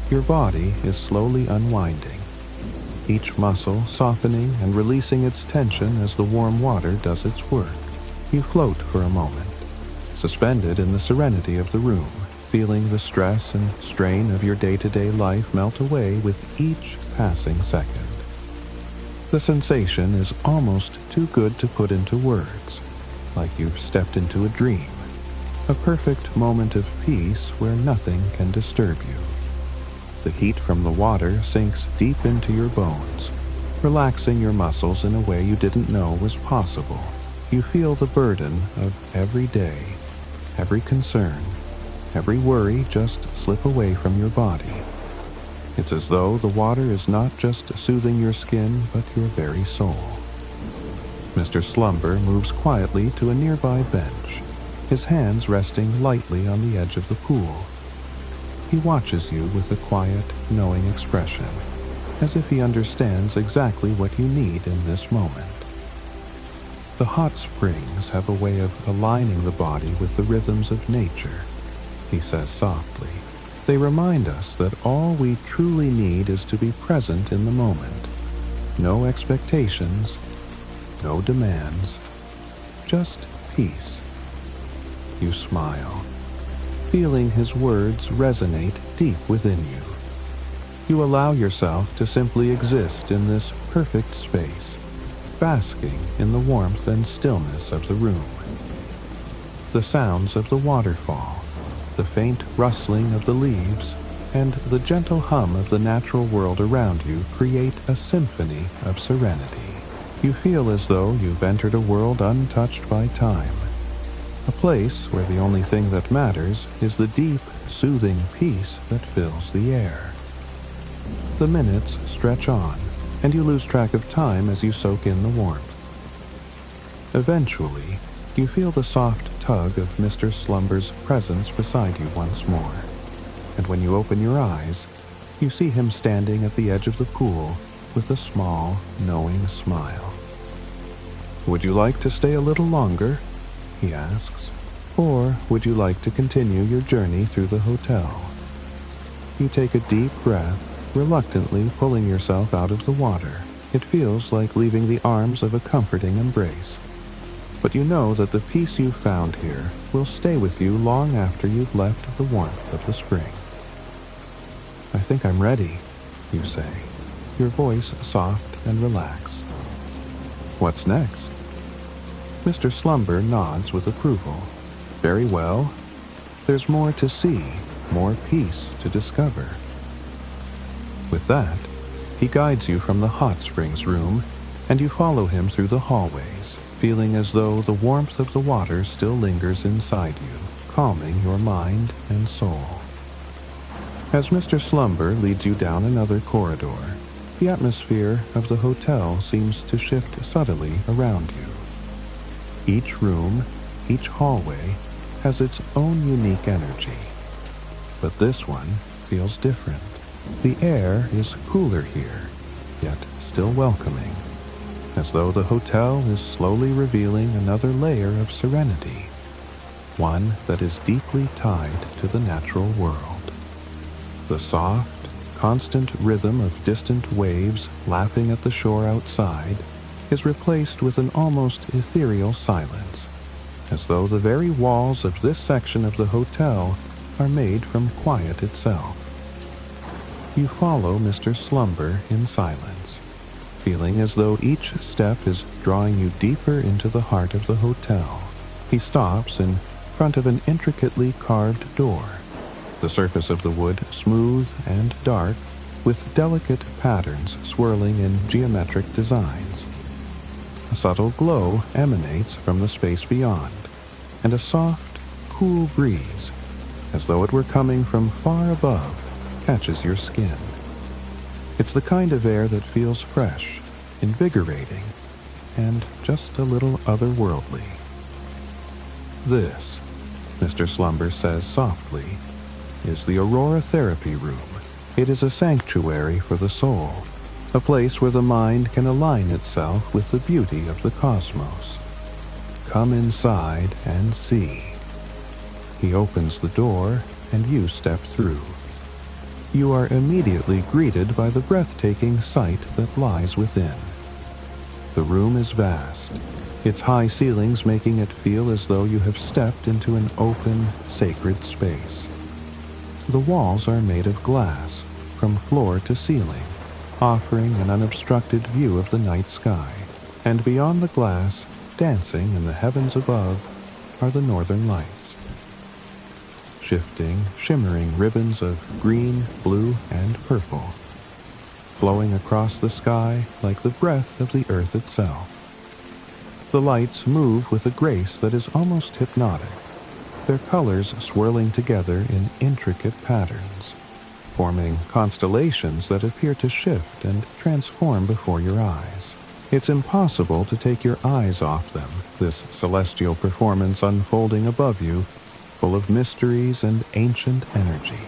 Your body is slowly unwinding, each muscle softening and releasing its tension as the warm water does its work. You float for a moment, suspended in the serenity of the room, feeling the stress and strain of your day-to-day life melt away with each passing second. The sensation is almost too good to put into words, like you've stepped into a dream, a perfect moment of peace where nothing can disturb you. The heat from the water sinks deep into your bones, relaxing your muscles in a way you didn't know was possible. You feel the burden of every day, every concern, every worry just slip away from your body. It's as though the water is not just soothing your skin, but your very soul. Mr. Slumber moves quietly to a nearby bench, his hands resting lightly on the edge of the pool. He watches you with a quiet, knowing expression, as if he understands exactly what you need in this moment. The hot springs have a way of aligning the body with the rhythms of nature, he says softly. They remind us that all we truly need is to be present in the moment. No expectations, no demands, just peace. You smile, feeling his words resonate deep within you. You allow yourself to simply exist in this perfect space, basking in the warmth and stillness of the room. The sounds of the waterfall, the faint rustling of the leaves, and the gentle hum of the natural world around you create a symphony of serenity. You feel as though you've entered a world untouched by time, a place where the only thing that matters is the deep, soothing peace that fills the air. The minutes stretch on, and you lose track of time as you soak in the warmth. Eventually, you feel the soft tug of Mr. Slumber's presence beside you once more, and when you open your eyes, you see him standing at the edge of the pool with a small, knowing smile. "Would you like to stay a little longer?" he asks. "Or would you like to continue your journey through the hotel?" You take a deep breath, reluctantly pulling yourself out of the water. It feels like leaving the arms of a comforting embrace. But you know that the peace you've found here will stay with you long after you've left the warmth of the spring. "I think I'm ready," you say, your voice soft and relaxed. "What's next?" Mr. Slumber nods with approval. "Very well. There's more to see, more peace to discover." With that, he guides you from the hot springs room, and you follow him through the hallways, feeling as though the warmth of the water still lingers inside you, calming your mind and soul. As Mr. Slumber leads you down another corridor, the atmosphere of the hotel seems to shift subtly around you. Each room, each hallway, has its own unique energy. But this one feels different. The air is cooler here, yet still welcoming, as though the hotel is slowly revealing another layer of serenity, one that is deeply tied to the natural world. The soft, constant rhythm of distant waves lapping at the shore outside is replaced with an almost ethereal silence, as though the very walls of this section of the hotel are made from quiet itself. You follow Mr. Slumber in silence, feeling as though each step is drawing you deeper into the heart of the hotel. He stops in front of an intricately carved door, the surface of the wood smooth and dark, with delicate patterns swirling in geometric designs. A subtle glow emanates from the space beyond, and a soft, cool breeze, as though it were coming from far above, catches your skin. It's the kind of air that feels fresh, invigorating, and just a little otherworldly. This, Mr. Slumber says softly, is the Aurora Therapy Room. It is a sanctuary for the soul, a place where the mind can align itself with the beauty of the cosmos. Come inside and see. He opens the door, and you step through. You are immediately greeted by the breathtaking sight that lies within. The room is vast, its high ceilings making it feel as though you have stepped into an open, sacred space. The walls are made of glass, from floor to ceiling, offering an unobstructed view of the night sky, and beyond the glass, dancing in the heavens above, are the northern lights. Shifting, shimmering ribbons of green, blue, and purple, flowing across the sky like the breath of the earth itself. The lights move with a grace that is almost hypnotic, their colors swirling together in intricate patterns, forming constellations that appear to shift and transform before your eyes. It's impossible to take your eyes off them, this celestial performance unfolding above you, full of mysteries and ancient energy.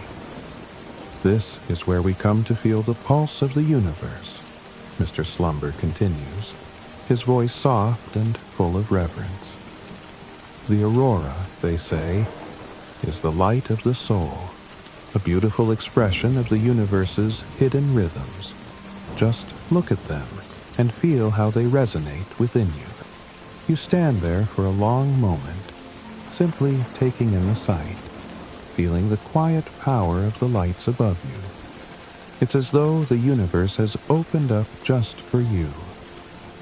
This is where we come to feel the pulse of the universe, Mr. Slumber continues, his voice soft and full of reverence. The aurora, they say, is the light of the soul, a beautiful expression of the universe's hidden rhythms. Just look at them and feel how they resonate within you. You stand there for a long moment, simply taking in the sight, feeling the quiet power of the lights above you. It's as though the universe has opened up just for you,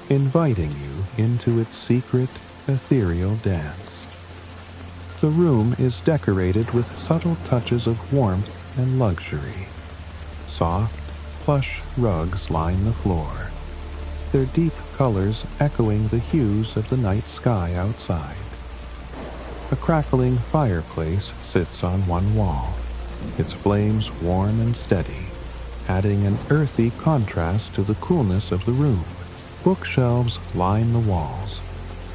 inviting you into its secret, ethereal dance. The room is decorated with subtle touches of warmth and luxury. Soft, plush rugs line the floor, their deep colors echoing the hues of the night sky outside. A crackling fireplace sits on one wall, its flames warm and steady, adding an earthy contrast to the coolness of the room. Bookshelves line the walls,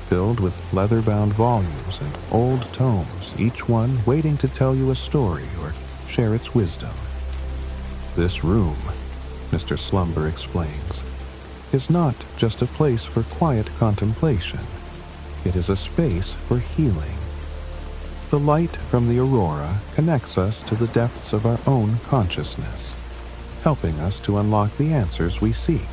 filled with leather-bound volumes and old tomes, each one waiting to tell you a story or share its wisdom. This room, Mr. Slumber explains, is not just a place for quiet contemplation. It is a space for healing. The light from the aurora connects us to the depths of our own consciousness, helping us to unlock the answers we seek.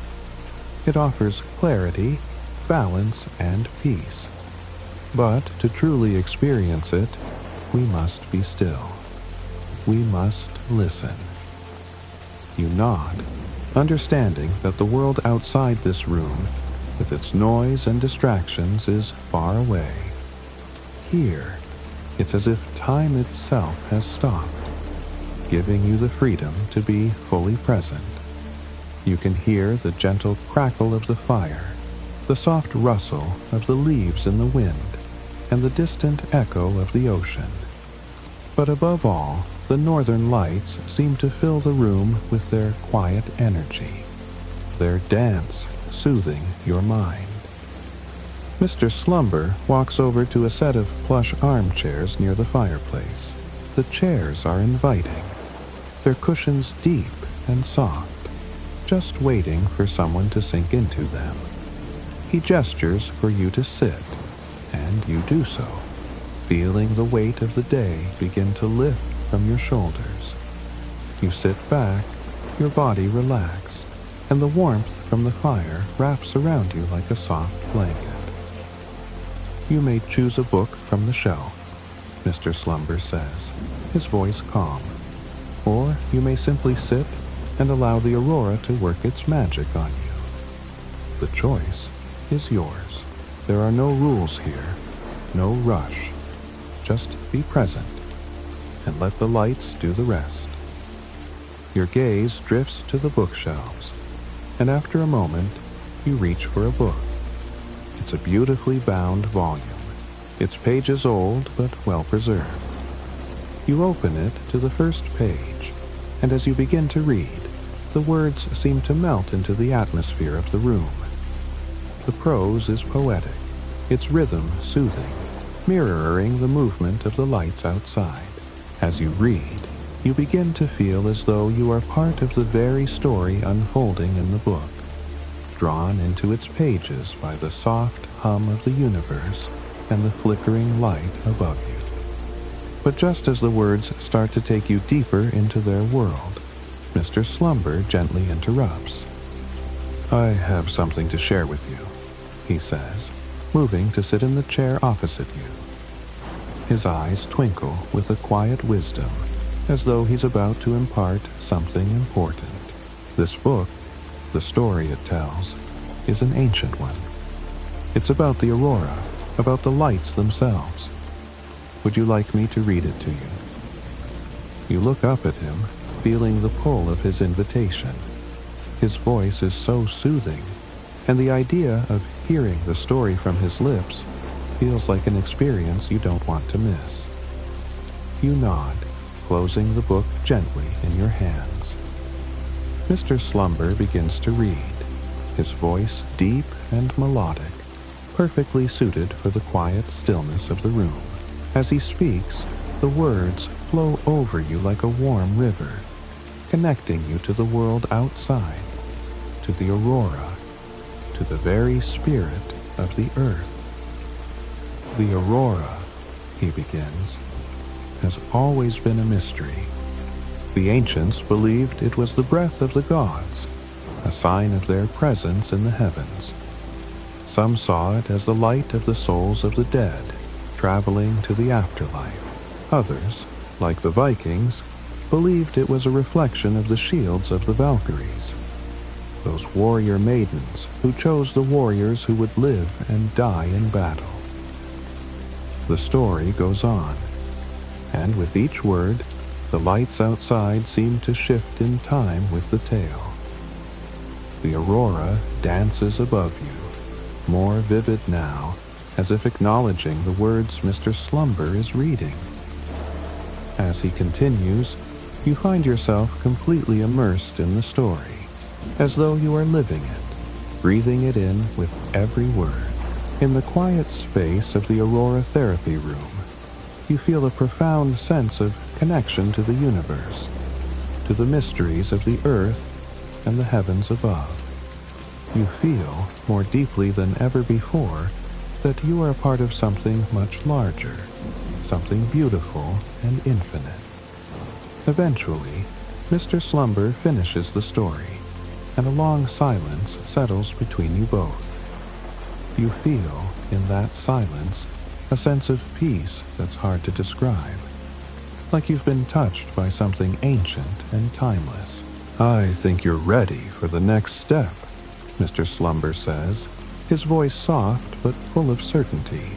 It offers clarity, balance, and peace. But to truly experience it, we must be still. We must listen. You nod, understanding that the world outside this room, with its noise and distractions, is far away. Here, it's as if time itself has stopped, giving you the freedom to be fully present. You can hear the gentle crackle of the fire, the soft rustle of the leaves in the wind, and the distant echo of the ocean. But above all, the northern lights seem to fill the room with their quiet energy, their dance soothing your mind. Mr. Slumber walks over to a set of plush armchairs near the fireplace. The chairs are inviting, their cushions deep and soft, just waiting for someone to sink into them. He gestures for you to sit, and you do so, feeling the weight of the day begin to lift from your shoulders. You sit back, your body relaxed, and the warmth from the fire wraps around you like a soft blanket. You may choose a book from the shelf, Mr. Slumber says, his voice calm. Or you may simply sit and allow the aurora to work its magic on you. The choice is yours. There are no rules here, no rush. Just be present and let the lights do the rest. Your gaze drifts to the bookshelves, and after a moment, you reach for a book. It's a beautifully bound volume, its pages old but well preserved. You open it to the first page, and as you begin to read, the words seem to melt into the atmosphere of the room. The prose is poetic, its rhythm soothing, mirroring the movement of the lights outside. As you read, you begin to feel as though you are part of the very story unfolding in the book, drawn into its pages by the soft hum of the universe and the flickering light above you. But just as the words start to take you deeper into their world, Mr. Slumber gently interrupts. "I have something to share with you," he says, moving to sit in the chair opposite you. His eyes twinkle with a quiet wisdom, as though he's about to impart something important. This book, the story it tells, is an ancient one. It's about the aurora, about the lights themselves. Would you like me to read it to you? You look up at him, feeling the pull of his invitation. His voice is so soothing, and the idea of hearing the story from his lips feels like an experience you don't want to miss. You nod, closing the book gently in your hands. Mr. Slumber begins to read, his voice deep and melodic, perfectly suited for the quiet stillness of the room. As he speaks, the words flow over you like a warm river, connecting you to the world outside, to the aurora, to the very spirit of the earth. The aurora, he begins, has always been a mystery. The ancients believed it was the breath of the gods, a sign of their presence in the heavens. Some saw it as the light of the souls of the dead, traveling to the afterlife. Others, like the Vikings, believed it was a reflection of the shields of the Valkyries, those warrior maidens who chose the warriors who would live and die in battle. The story goes on, and with each word, the lights outside seem to shift in time with the tale. The aurora dances above you, more vivid now, as if acknowledging the words Mr. Slumber is reading. As he continues, you find yourself completely immersed in the story, as though you are living it, breathing it in with every word. In the quiet space of the Aurora Therapy Room, you feel a profound sense of connection to the universe, to the mysteries of the earth and the heavens above. You feel, more deeply than ever before, that you are a part of something much larger, something beautiful and infinite. Eventually, Mr. Slumber finishes the story, and a long silence settles between you both. You feel, in that silence, a sense of peace that's hard to describe, like you've been touched by something ancient and timeless. "I think you're ready for the next step," Mr. Slumber says, his voice soft but full of certainty.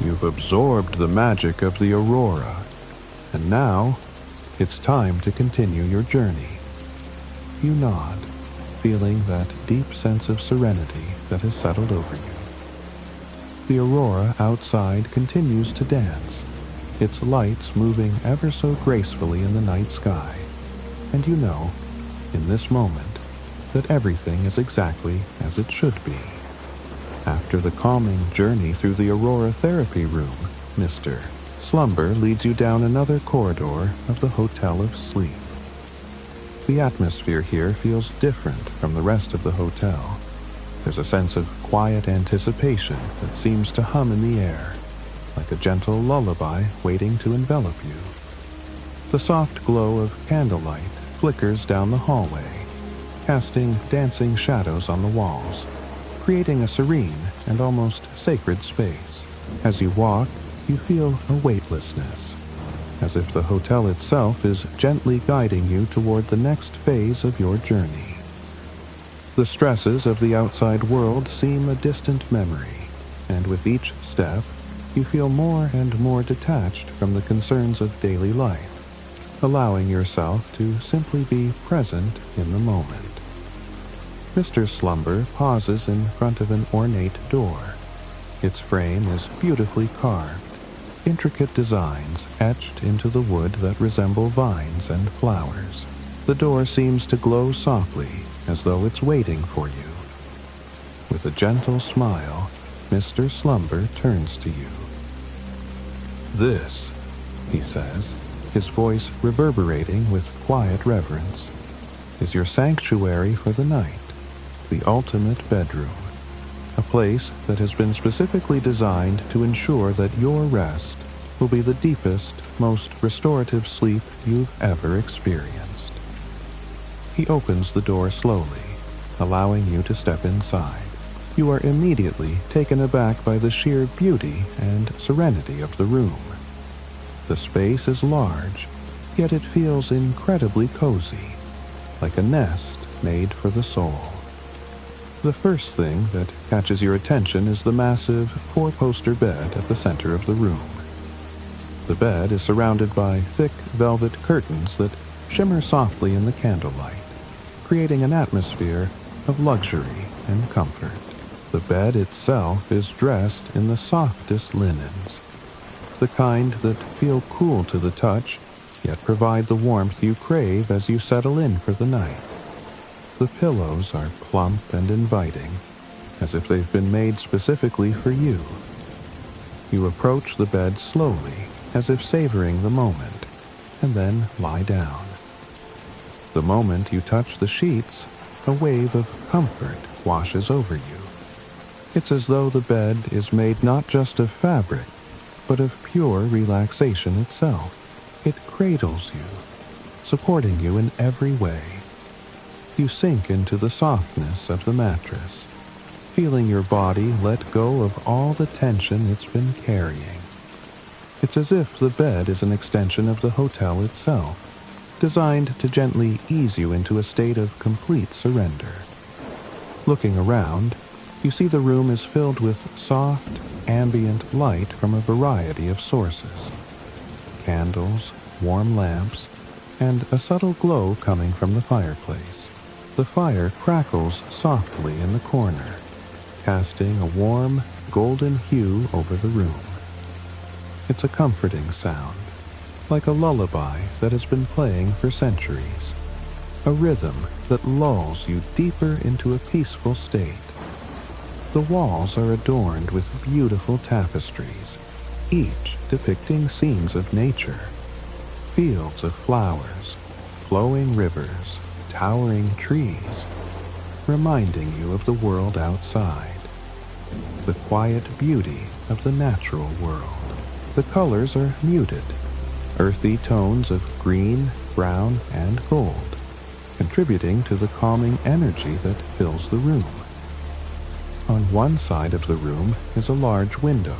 "You've absorbed the magic of the aurora, and now it's time to continue your journey." you nod, feeling that deep sense of serenity that has settled over you. The aurora outside continues to dance, its lights moving ever so gracefully in the night sky, and you know, in this moment, that everything is exactly as it should be. After the calming journey through the Aurora Therapy Room, Mr. Slumber leads you down another corridor of the Hotel of Sleep. The atmosphere here feels different from the rest of the hotel. There's a sense of quiet anticipation that seems to hum in the air, like a gentle lullaby waiting to envelop you. The soft glow of candlelight flickers down the hallway, casting dancing shadows on the walls, creating a serene and almost sacred space. As you walk, you feel a weightlessness, as if the hotel itself is gently guiding you toward the next phase of your journey. The stresses of the outside world seem a distant memory, and with each step, you feel more and more detached from the concerns of daily life, allowing yourself to simply be present in the moment. Mr. Slumber pauses in front of an ornate door. Its frame is beautifully carved, intricate designs etched into the wood that resemble vines and flowers. The door seems to glow softly, as though it's waiting for you. With a gentle smile, Mr. Slumber turns to you. "This," he says, his voice reverberating with quiet reverence, "is your sanctuary for the night, the ultimate bedroom, a place that has been specifically designed to ensure that your rest will be the deepest, most restorative sleep you've ever experienced." He opens the door slowly, allowing you to step inside. You are immediately taken aback by the sheer beauty and serenity of the room. The space is large, yet it feels incredibly cozy, like a nest made for the soul. The first thing that catches your attention is the massive four-poster bed at the center of the room. The bed is surrounded by thick velvet curtains that shimmer softly in the candlelight, creating an atmosphere of luxury and comfort. The bed itself is dressed in the softest linens, the kind that feel cool to the touch, yet provide the warmth you crave as you settle in for the night. The pillows are plump and inviting, as if they've been made specifically for you. You approach the bed slowly, as if savoring the moment, and then lie down. The moment you touch the sheets, a wave of comfort washes over you. It's as though the bed is made not just of fabric, but of pure relaxation itself. It cradles you, supporting you in every way. You sink into the softness of the mattress, feeling your body let go of all the tension it's been carrying. It's as if the bed is an extension of the hotel itself, designed to gently ease you into a state of complete surrender. Looking around, you see the room is filled with soft, ambient light from a variety of sources. Candles, warm lamps, and a subtle glow coming from the fireplace. The fire crackles softly in the corner, casting a warm, golden hue over the room. It's a comforting sound, like a lullaby that has been playing for centuries, a rhythm that lulls you deeper into a peaceful state. The walls are adorned with beautiful tapestries, each depicting scenes of nature, fields of flowers, flowing rivers, towering trees, reminding you of the world outside, the quiet beauty of the natural world. The colors are muted, earthy tones of green, brown, and gold, contributing to the calming energy that fills the room. On one side of the room is a large window,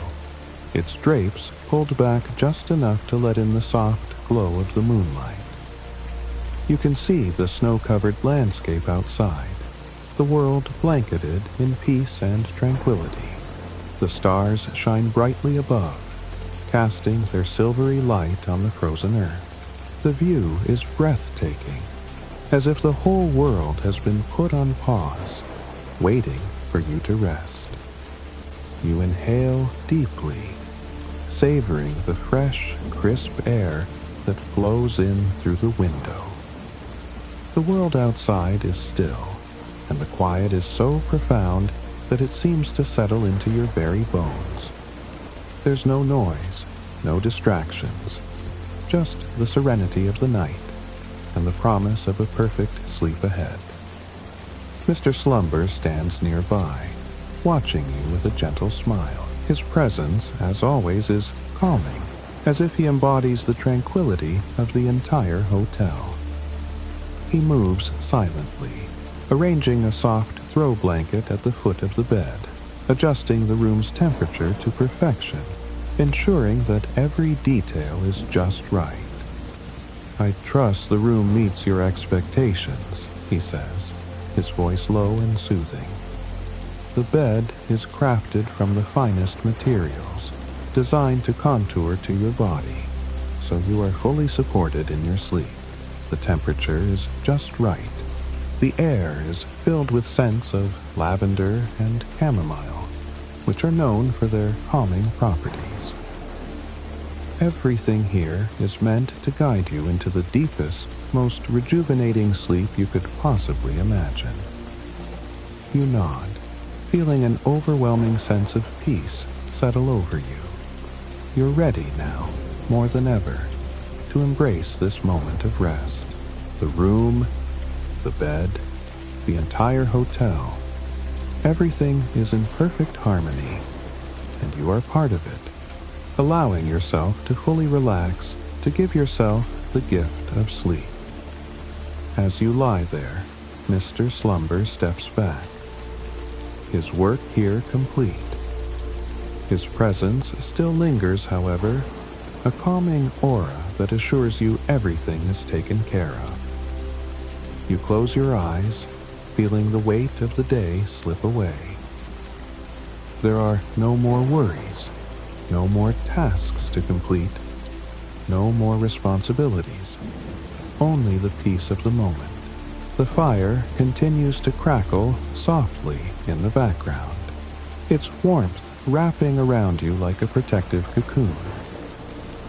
its drapes pulled back just enough to let in the soft glow of the moonlight. You can see the snow-covered landscape outside, the world blanketed in peace and tranquility. The stars shine brightly above, casting their silvery light on the frozen earth. The view is breathtaking, as if the whole world has been put on pause, waiting for you to rest. You inhale deeply, savoring the fresh, crisp air that flows in through the window. The world outside is still, and the quiet is so profound that it seems to settle into your very bones. There's no noise, no distractions, just the serenity of the night and the promise of a perfect sleep ahead. Mr. Slumber stands nearby, watching you with a gentle smile. His presence, as always, is calming, as if he embodies the tranquility of the entire hotel. He moves silently, arranging a soft throw blanket at the foot of the bed, adjusting the room's temperature to perfection, ensuring that every detail is just right. "I trust the room meets your expectations," he says, his voice low and soothing. The bed is crafted from the finest materials, designed to contour to your body, so you are fully supported in your sleep. The temperature is just right. The air is filled with scents of lavender and chamomile, which are known for their calming properties. Everything here is meant to guide you into the deepest, most rejuvenating sleep you could possibly imagine. You nod, feeling an overwhelming sense of peace settle over you. You're ready now, more than ever, to embrace this moment of rest. The room, the bed, the entire hotel, everything is in perfect harmony, and you are part of it, allowing yourself to fully relax, to give yourself the gift of sleep. As you lie there, Mr. Slumber steps back, his work here complete. His presence still lingers, however, a calming aura that assures you everything is taken care of. You close your eyes, feeling the weight of the day slip away. There are no more worries, no more tasks to complete, no more responsibilities, only the peace of the moment. The fire continues to crackle softly in the background, its warmth wrapping around you like a protective cocoon.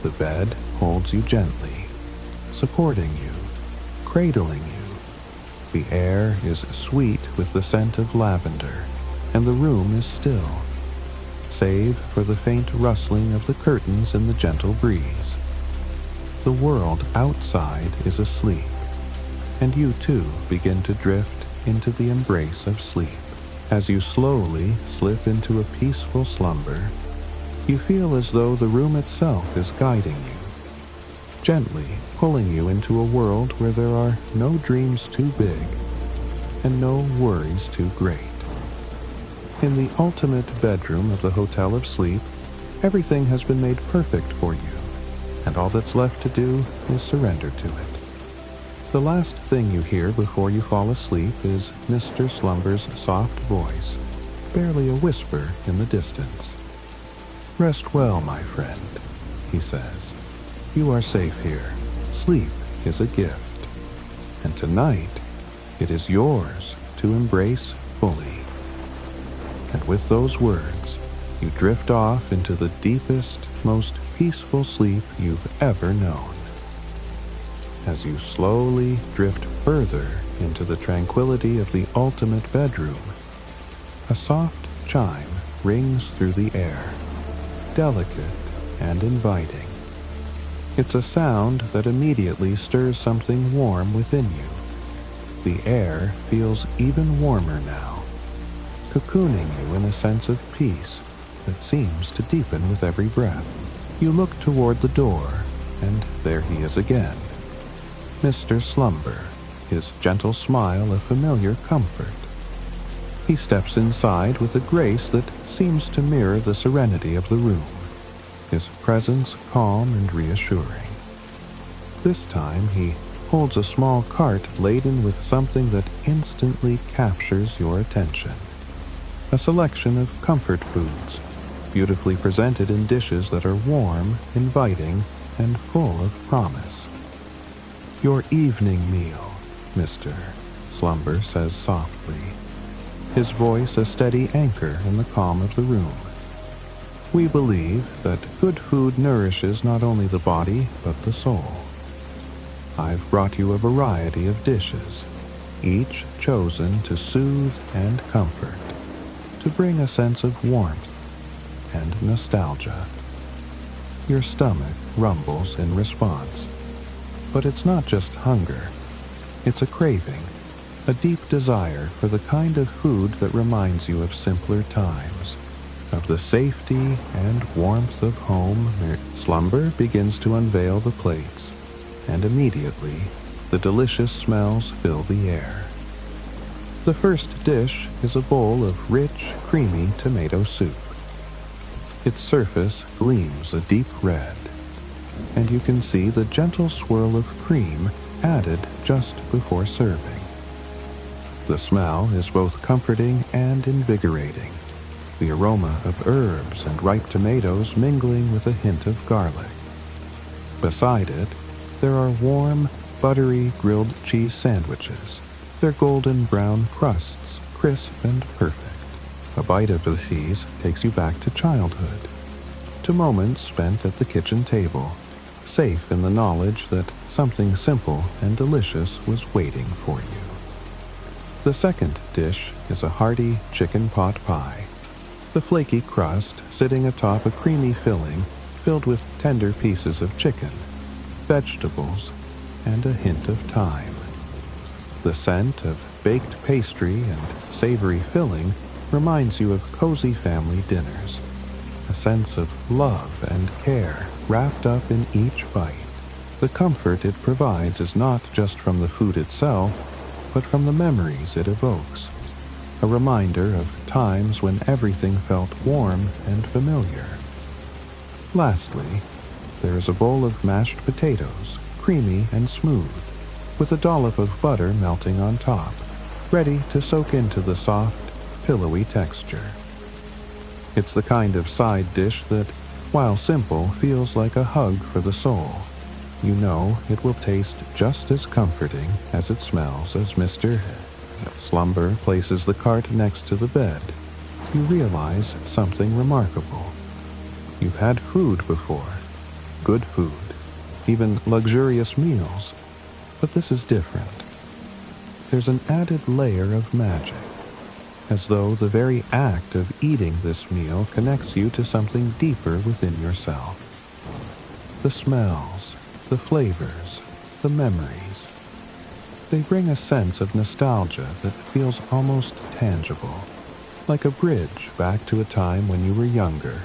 The bed holds you gently, supporting you, cradling you. The air is sweet with the scent of lavender, and the room is still, save for the faint rustling of the curtains in the gentle breeze. The world outside is asleep, and you too begin to drift into the embrace of sleep. As you slowly slip into a peaceful slumber, you feel as though the room itself is guiding you, gently pulling you into a world where there are no dreams too big and no worries too great. In the ultimate bedroom of the Hotel of Sleep, everything has been made perfect for you, and all that's left to do is surrender to it. The last thing you hear before you fall asleep is Mr. Slumber's soft voice, barely a whisper in the distance. "Rest well, my friend," he says. "You are safe here. Sleep is a gift, and tonight it is yours to embrace fully." And with those words, you drift off into the deepest, most peaceful sleep you've ever known. As you slowly drift further into the tranquility of the ultimate bedroom, a soft chime rings through the air, delicate and inviting. It's a sound that immediately stirs something warm within you. The air feels even warmer now, cocooning you in a sense of peace that seems to deepen with every breath. You look toward the door, and there he is again. Mr. Slumber, his gentle smile a familiar comfort. He steps inside with a grace that seems to mirror the serenity of the room, his presence calm and reassuring. This time he holds a small cart laden with something that instantly captures your attention. A selection of comfort foods, beautifully presented in dishes that are warm, inviting, and full of promise. Your evening meal, Mr. Slumber says softly, his voice a steady anchor in the calm of the room. We believe that good food nourishes not only the body, but the soul. I've brought you a variety of dishes, each chosen to soothe and comfort, to bring a sense of warmth and nostalgia. Your stomach rumbles in response, but it's not just hunger. It's a craving, a deep desire for the kind of food that reminds you of simpler times, of the safety and warmth of home. Slumber begins to unveil the plates, and immediately the delicious smells fill the air. The first dish is a bowl of rich, creamy tomato soup. Its surface gleams a deep red, and you can see the gentle swirl of cream added just before serving. The smell is both comforting and invigorating, the aroma of herbs and ripe tomatoes mingling with a hint of garlic. Beside it, there are warm, buttery grilled cheese sandwiches, their golden brown crusts crisp and perfect. A bite of these takes you back to childhood, to moments spent at the kitchen table, safe in the knowledge that something simple and delicious was waiting for you. The second dish is a hearty chicken pot pie, the flaky crust sitting atop a creamy filling filled with tender pieces of chicken, vegetables, and a hint of thyme. The scent of baked pastry and savory filling reminds you of cozy family dinners, a sense of love and care wrapped up in each bite. The comfort it provides is not just from the food itself, but from the memories it evokes, a reminder of times when everything felt warm and familiar. Lastly, there is a bowl of mashed potatoes, creamy and smooth, with a dollop of butter melting on top, ready to soak into the soft, pillowy texture. It's the kind of side dish that, while simple, feels like a hug for the soul. You know it will taste just as comforting as it smells as Mr. Slumber places the cart next to the bed. You realize something remarkable. You've had food before, good food, even luxurious meals, but this is different. There's an added layer of magic, as though the very act of eating this meal connects you to something deeper within yourself. The smells, the flavors, the memories, they bring a sense of nostalgia that feels almost tangible, like a bridge back to a time when you were younger,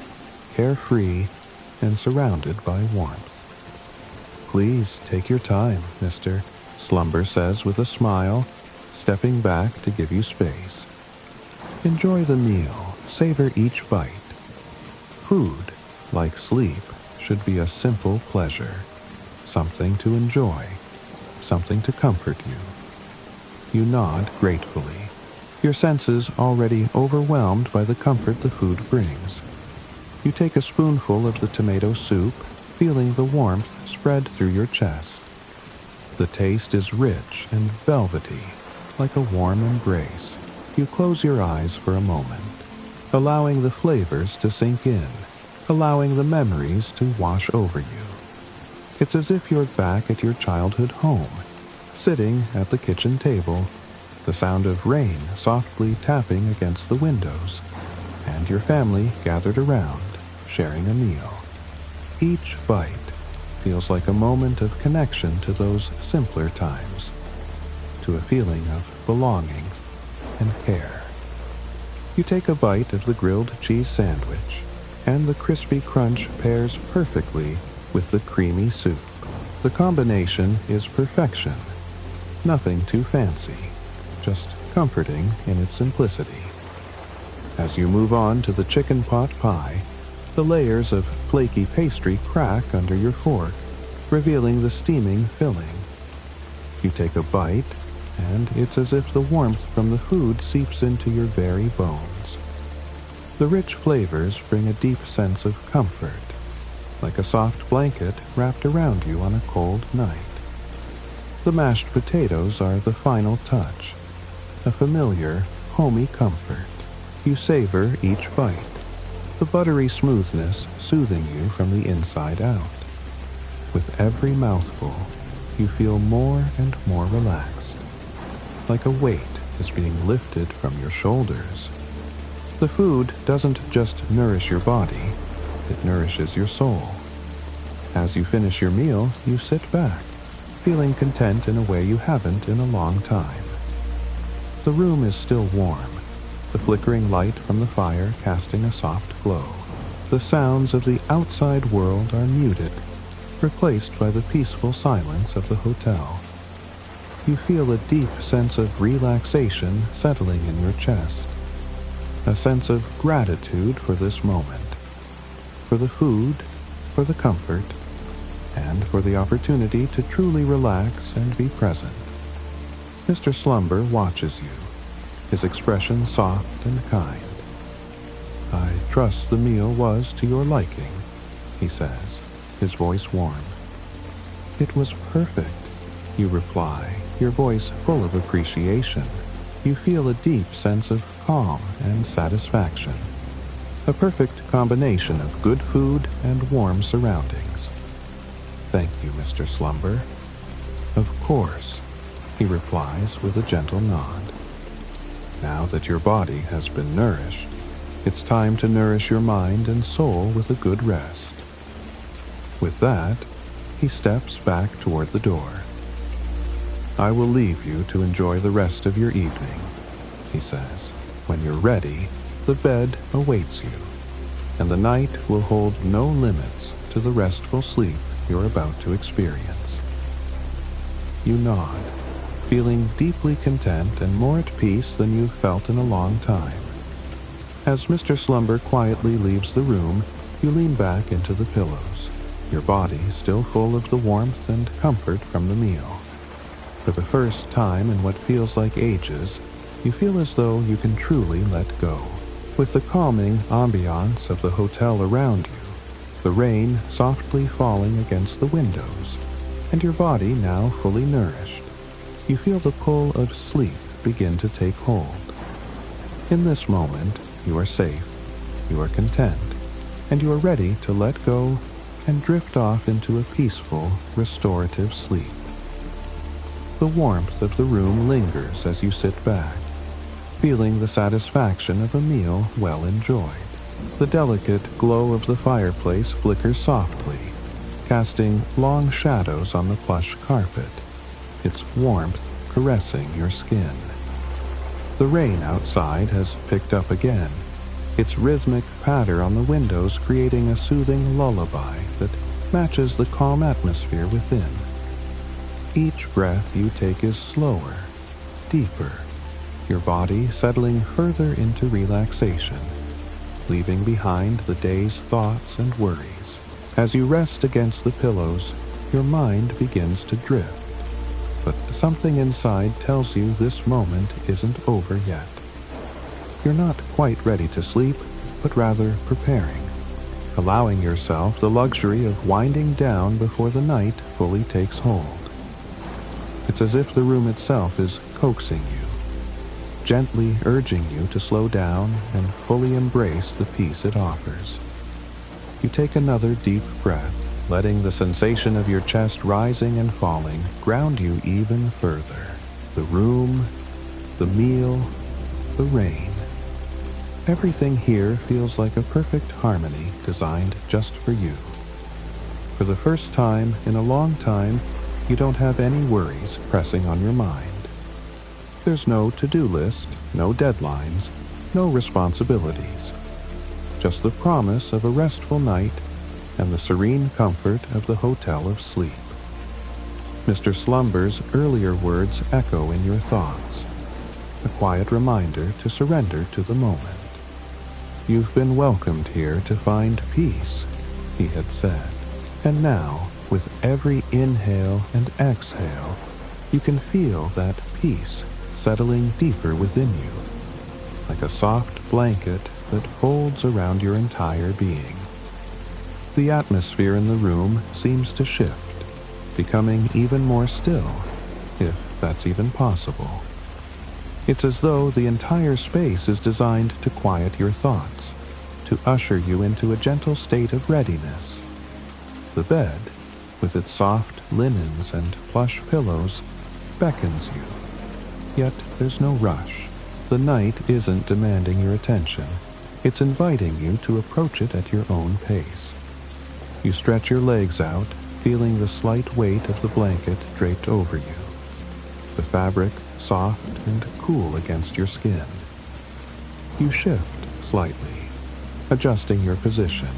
carefree, and surrounded by warmth. Please take your time, Mr. Slumber says with a smile, stepping back to give you space. Enjoy the meal, savor each bite. Food, like sleep, should be a simple pleasure, something to enjoy, something to comfort you. You nod gratefully, your senses already overwhelmed by the comfort the food brings. You take a spoonful of the tomato soup, feeling the warmth spread through your chest. The taste is rich and velvety, like a warm embrace. You close your eyes for a moment, allowing the flavors to sink in, allowing the memories to wash over you. It's as if you're back at your childhood home, sitting at the kitchen table, the sound of rain softly tapping against the windows, and your family gathered around, sharing a meal. Each bite feels like a moment of connection to those simpler times, to a feeling of belonging and care. You take a bite of the grilled cheese sandwich, and the crispy crunch pairs perfectly with the creamy soup. The combination is perfection. Nothing too fancy, just comforting in its simplicity. As you move on to the chicken pot pie, the layers of flaky pastry crack under your fork, revealing the steaming filling. You take a bite, and it's as if the warmth from the food seeps into your very bones. The rich flavors bring a deep sense of comfort, like a soft blanket wrapped around you on a cold night. The mashed potatoes are the final touch, a familiar, homey comfort. You savor each bite, the buttery smoothness soothing you from the inside out. With every mouthful, you feel more and more relaxed, like a weight is being lifted from your shoulders. The food doesn't just nourish your body, it nourishes your soul. As you finish your meal, you sit back, feeling content in a way you haven't in a long time. The room is still warm, the flickering light from the fire casting a soft glow. The sounds of the outside world are muted, replaced by the peaceful silence of the hotel. You feel a deep sense of relaxation settling in your chest, a sense of gratitude for this moment, for the food, for the comfort, and for the opportunity to truly relax and be present. Mr. Slumber watches you, his expression soft and kind. "I trust the meal was to your liking," he says, his voice warm. "It was perfect," you reply, your voice full of appreciation. You feel a deep sense of calm and satisfaction, a perfect combination of good food and warm surroundings. "Thank you, Mr. Slumber." "Of course," he replies with a gentle nod. Now that your body has been nourished, it's time to nourish your mind and soul with a good rest. With that, he steps back toward the door. "I will leave you to enjoy the rest of your evening," he says. "When you're ready, the bed awaits you, and the night will hold no limits to the restful sleep you're about to experience." You nod, feeling deeply content and more at peace than you've felt in a long time. As Mr. Slumber quietly leaves the room, you lean back into the pillows, your body still full of the warmth and comfort from the meal. For the first time in what feels like ages, you feel as though you can truly let go. With the calming ambiance of the hotel around you, the rain softly falling against the windows, and your body now fully nourished, you feel the pull of sleep begin to take hold. In this moment, you are safe, you are content, and you are ready to let go and drift off into a peaceful, restorative sleep. The warmth of the room lingers as you sit back, feeling the satisfaction of a meal well enjoyed. The delicate glow of the fireplace flickers softly, casting long shadows on the plush carpet, its warmth caressing your skin. The rain outside has picked up again, its rhythmic patter on the windows creating a soothing lullaby that matches the calm atmosphere within. Each breath you take is slower, deeper, your body settling further into relaxation, leaving behind the day's thoughts and worries. As you rest against the pillows, your mind begins to drift, but something inside tells you this moment isn't over yet. You're not quite ready to sleep, but rather preparing, allowing yourself the luxury of winding down before the night fully takes hold. It's as if the room itself is coaxing you, gently urging you to slow down and fully embrace the peace it offers. You take another deep breath, letting the sensation of your chest rising and falling ground you even further. The room, the meal, the rain. Everything here feels like a perfect harmony designed just for you. For the first time in a long time, you don't have any worries pressing on your mind. There's no to-do list, no deadlines, no responsibilities. Just the promise of a restful night and the serene comfort of the hotel of sleep. Mr. Slumber's earlier words echo in your thoughts, a quiet reminder to surrender to the moment. "You've been welcomed here to find peace," he had said, and now, with every inhale and exhale, you can feel that peace settling deeper within you, like a soft blanket that folds around your entire being. The atmosphere in the room seems to shift, becoming even more still, that's even possible. It's as though the entire space is designed to quiet your thoughts, to usher you into a gentle state of readiness. The bed, with its soft linens and plush pillows, beckons you. Yet there's no rush. The night isn't demanding your attention. It's inviting you to approach it at your own pace. You stretch your legs out, feeling the slight weight of the blanket draped over you. The fabric soft and cool against your skin. You shift slightly, adjusting your position,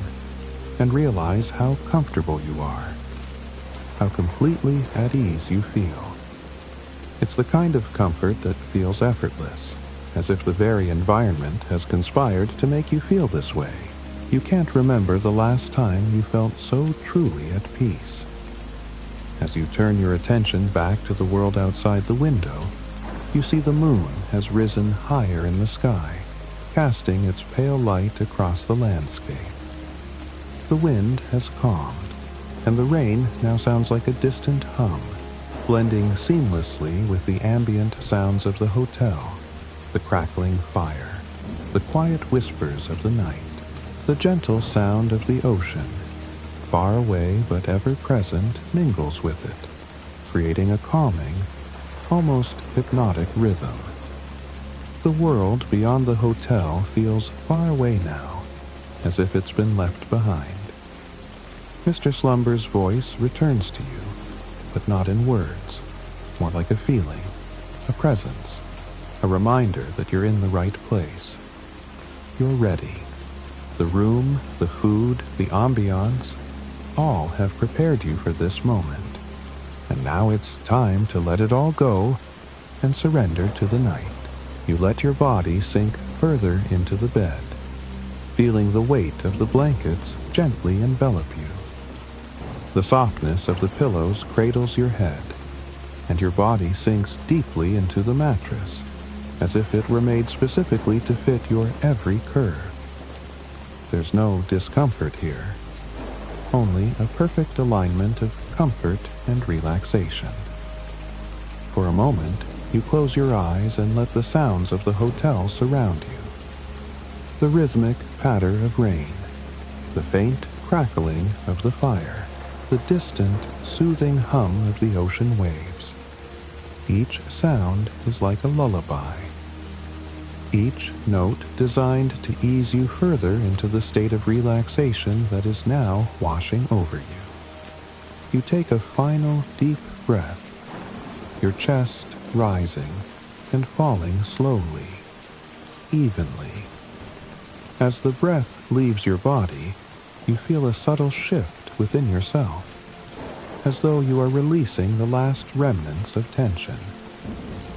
and realize how comfortable you are, how completely at ease you feel. It's the kind of comfort that feels effortless, as if the very environment has conspired to make you feel this way. You can't remember the last time you felt so truly at peace. As you turn your attention back to the world outside the window, you see the moon has risen higher in the sky, casting its pale light across the landscape. The wind has calmed, and the rain now sounds like a distant hum, blending seamlessly with the ambient sounds of the hotel, the crackling fire, the quiet whispers of the night, the gentle sound of the ocean, far away but ever present, mingles with it, creating a calming, almost hypnotic rhythm. The world beyond the hotel feels far away now, as if it's been left behind. Mr. Slumber's voice returns to you, but not in words, more like a feeling, a presence, a reminder that you're in the right place. You're ready. The room, the food, the ambiance, all have prepared you for this moment. And now it's time to let it all go and surrender to the night. You let your body sink further into the bed, feeling the weight of the blankets gently envelop you. The softness of the pillows cradles your head, and your body sinks deeply into the mattress, as if it were made specifically to fit your every curve. There's no discomfort here, only a perfect alignment of comfort and relaxation. For a moment, you close your eyes and let the sounds of the hotel surround you. The rhythmic patter of rain, the faint crackling of the fire, the distant, soothing hum of the ocean waves. Each sound is like a lullaby. Each note designed to ease you further into the state of relaxation that is now washing over you. You take a final deep breath, your chest rising and falling slowly, evenly. As the breath leaves your body, you feel a subtle shift within yourself, as though you are releasing the last remnants of tension.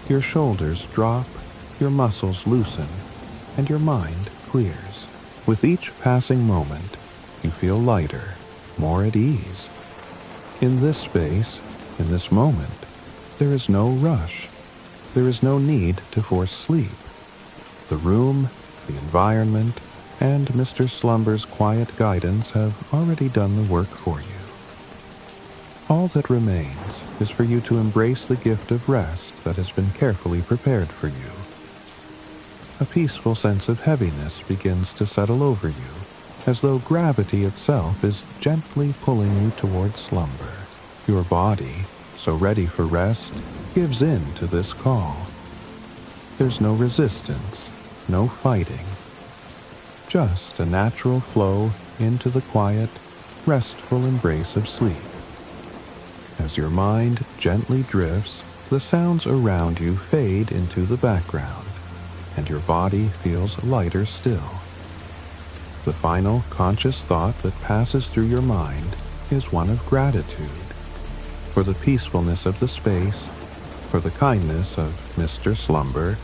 Your shoulders drop, your muscles loosen, and your mind clears. With each passing moment, you feel lighter, more at ease. In this space, in this moment, there is no rush. There is no need to force sleep. The room, the environment, and Mr. Slumber's quiet guidance have already done the work for you. All that remains is for you to embrace the gift of rest that has been carefully prepared for you. A peaceful sense of heaviness begins to settle over you, as though gravity itself is gently pulling you towards slumber. Your body, so ready for rest, gives in to this call. There's no resistance, no fighting. Just a natural flow into the quiet, restful embrace of sleep. As your mind gently drifts, the sounds around you fade into the background, and your body feels lighter still. The final conscious thought that passes through your mind is one of gratitude for the peacefulness of the space, for the kindness of Mr. Slumber,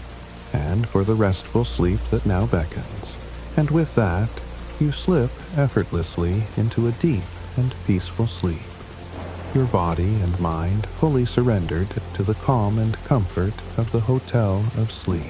and for the restful sleep that now beckons. And with that, you slip effortlessly into a deep and peaceful sleep, your body and mind fully surrendered to the calm and comfort of the Hotel of Sleep.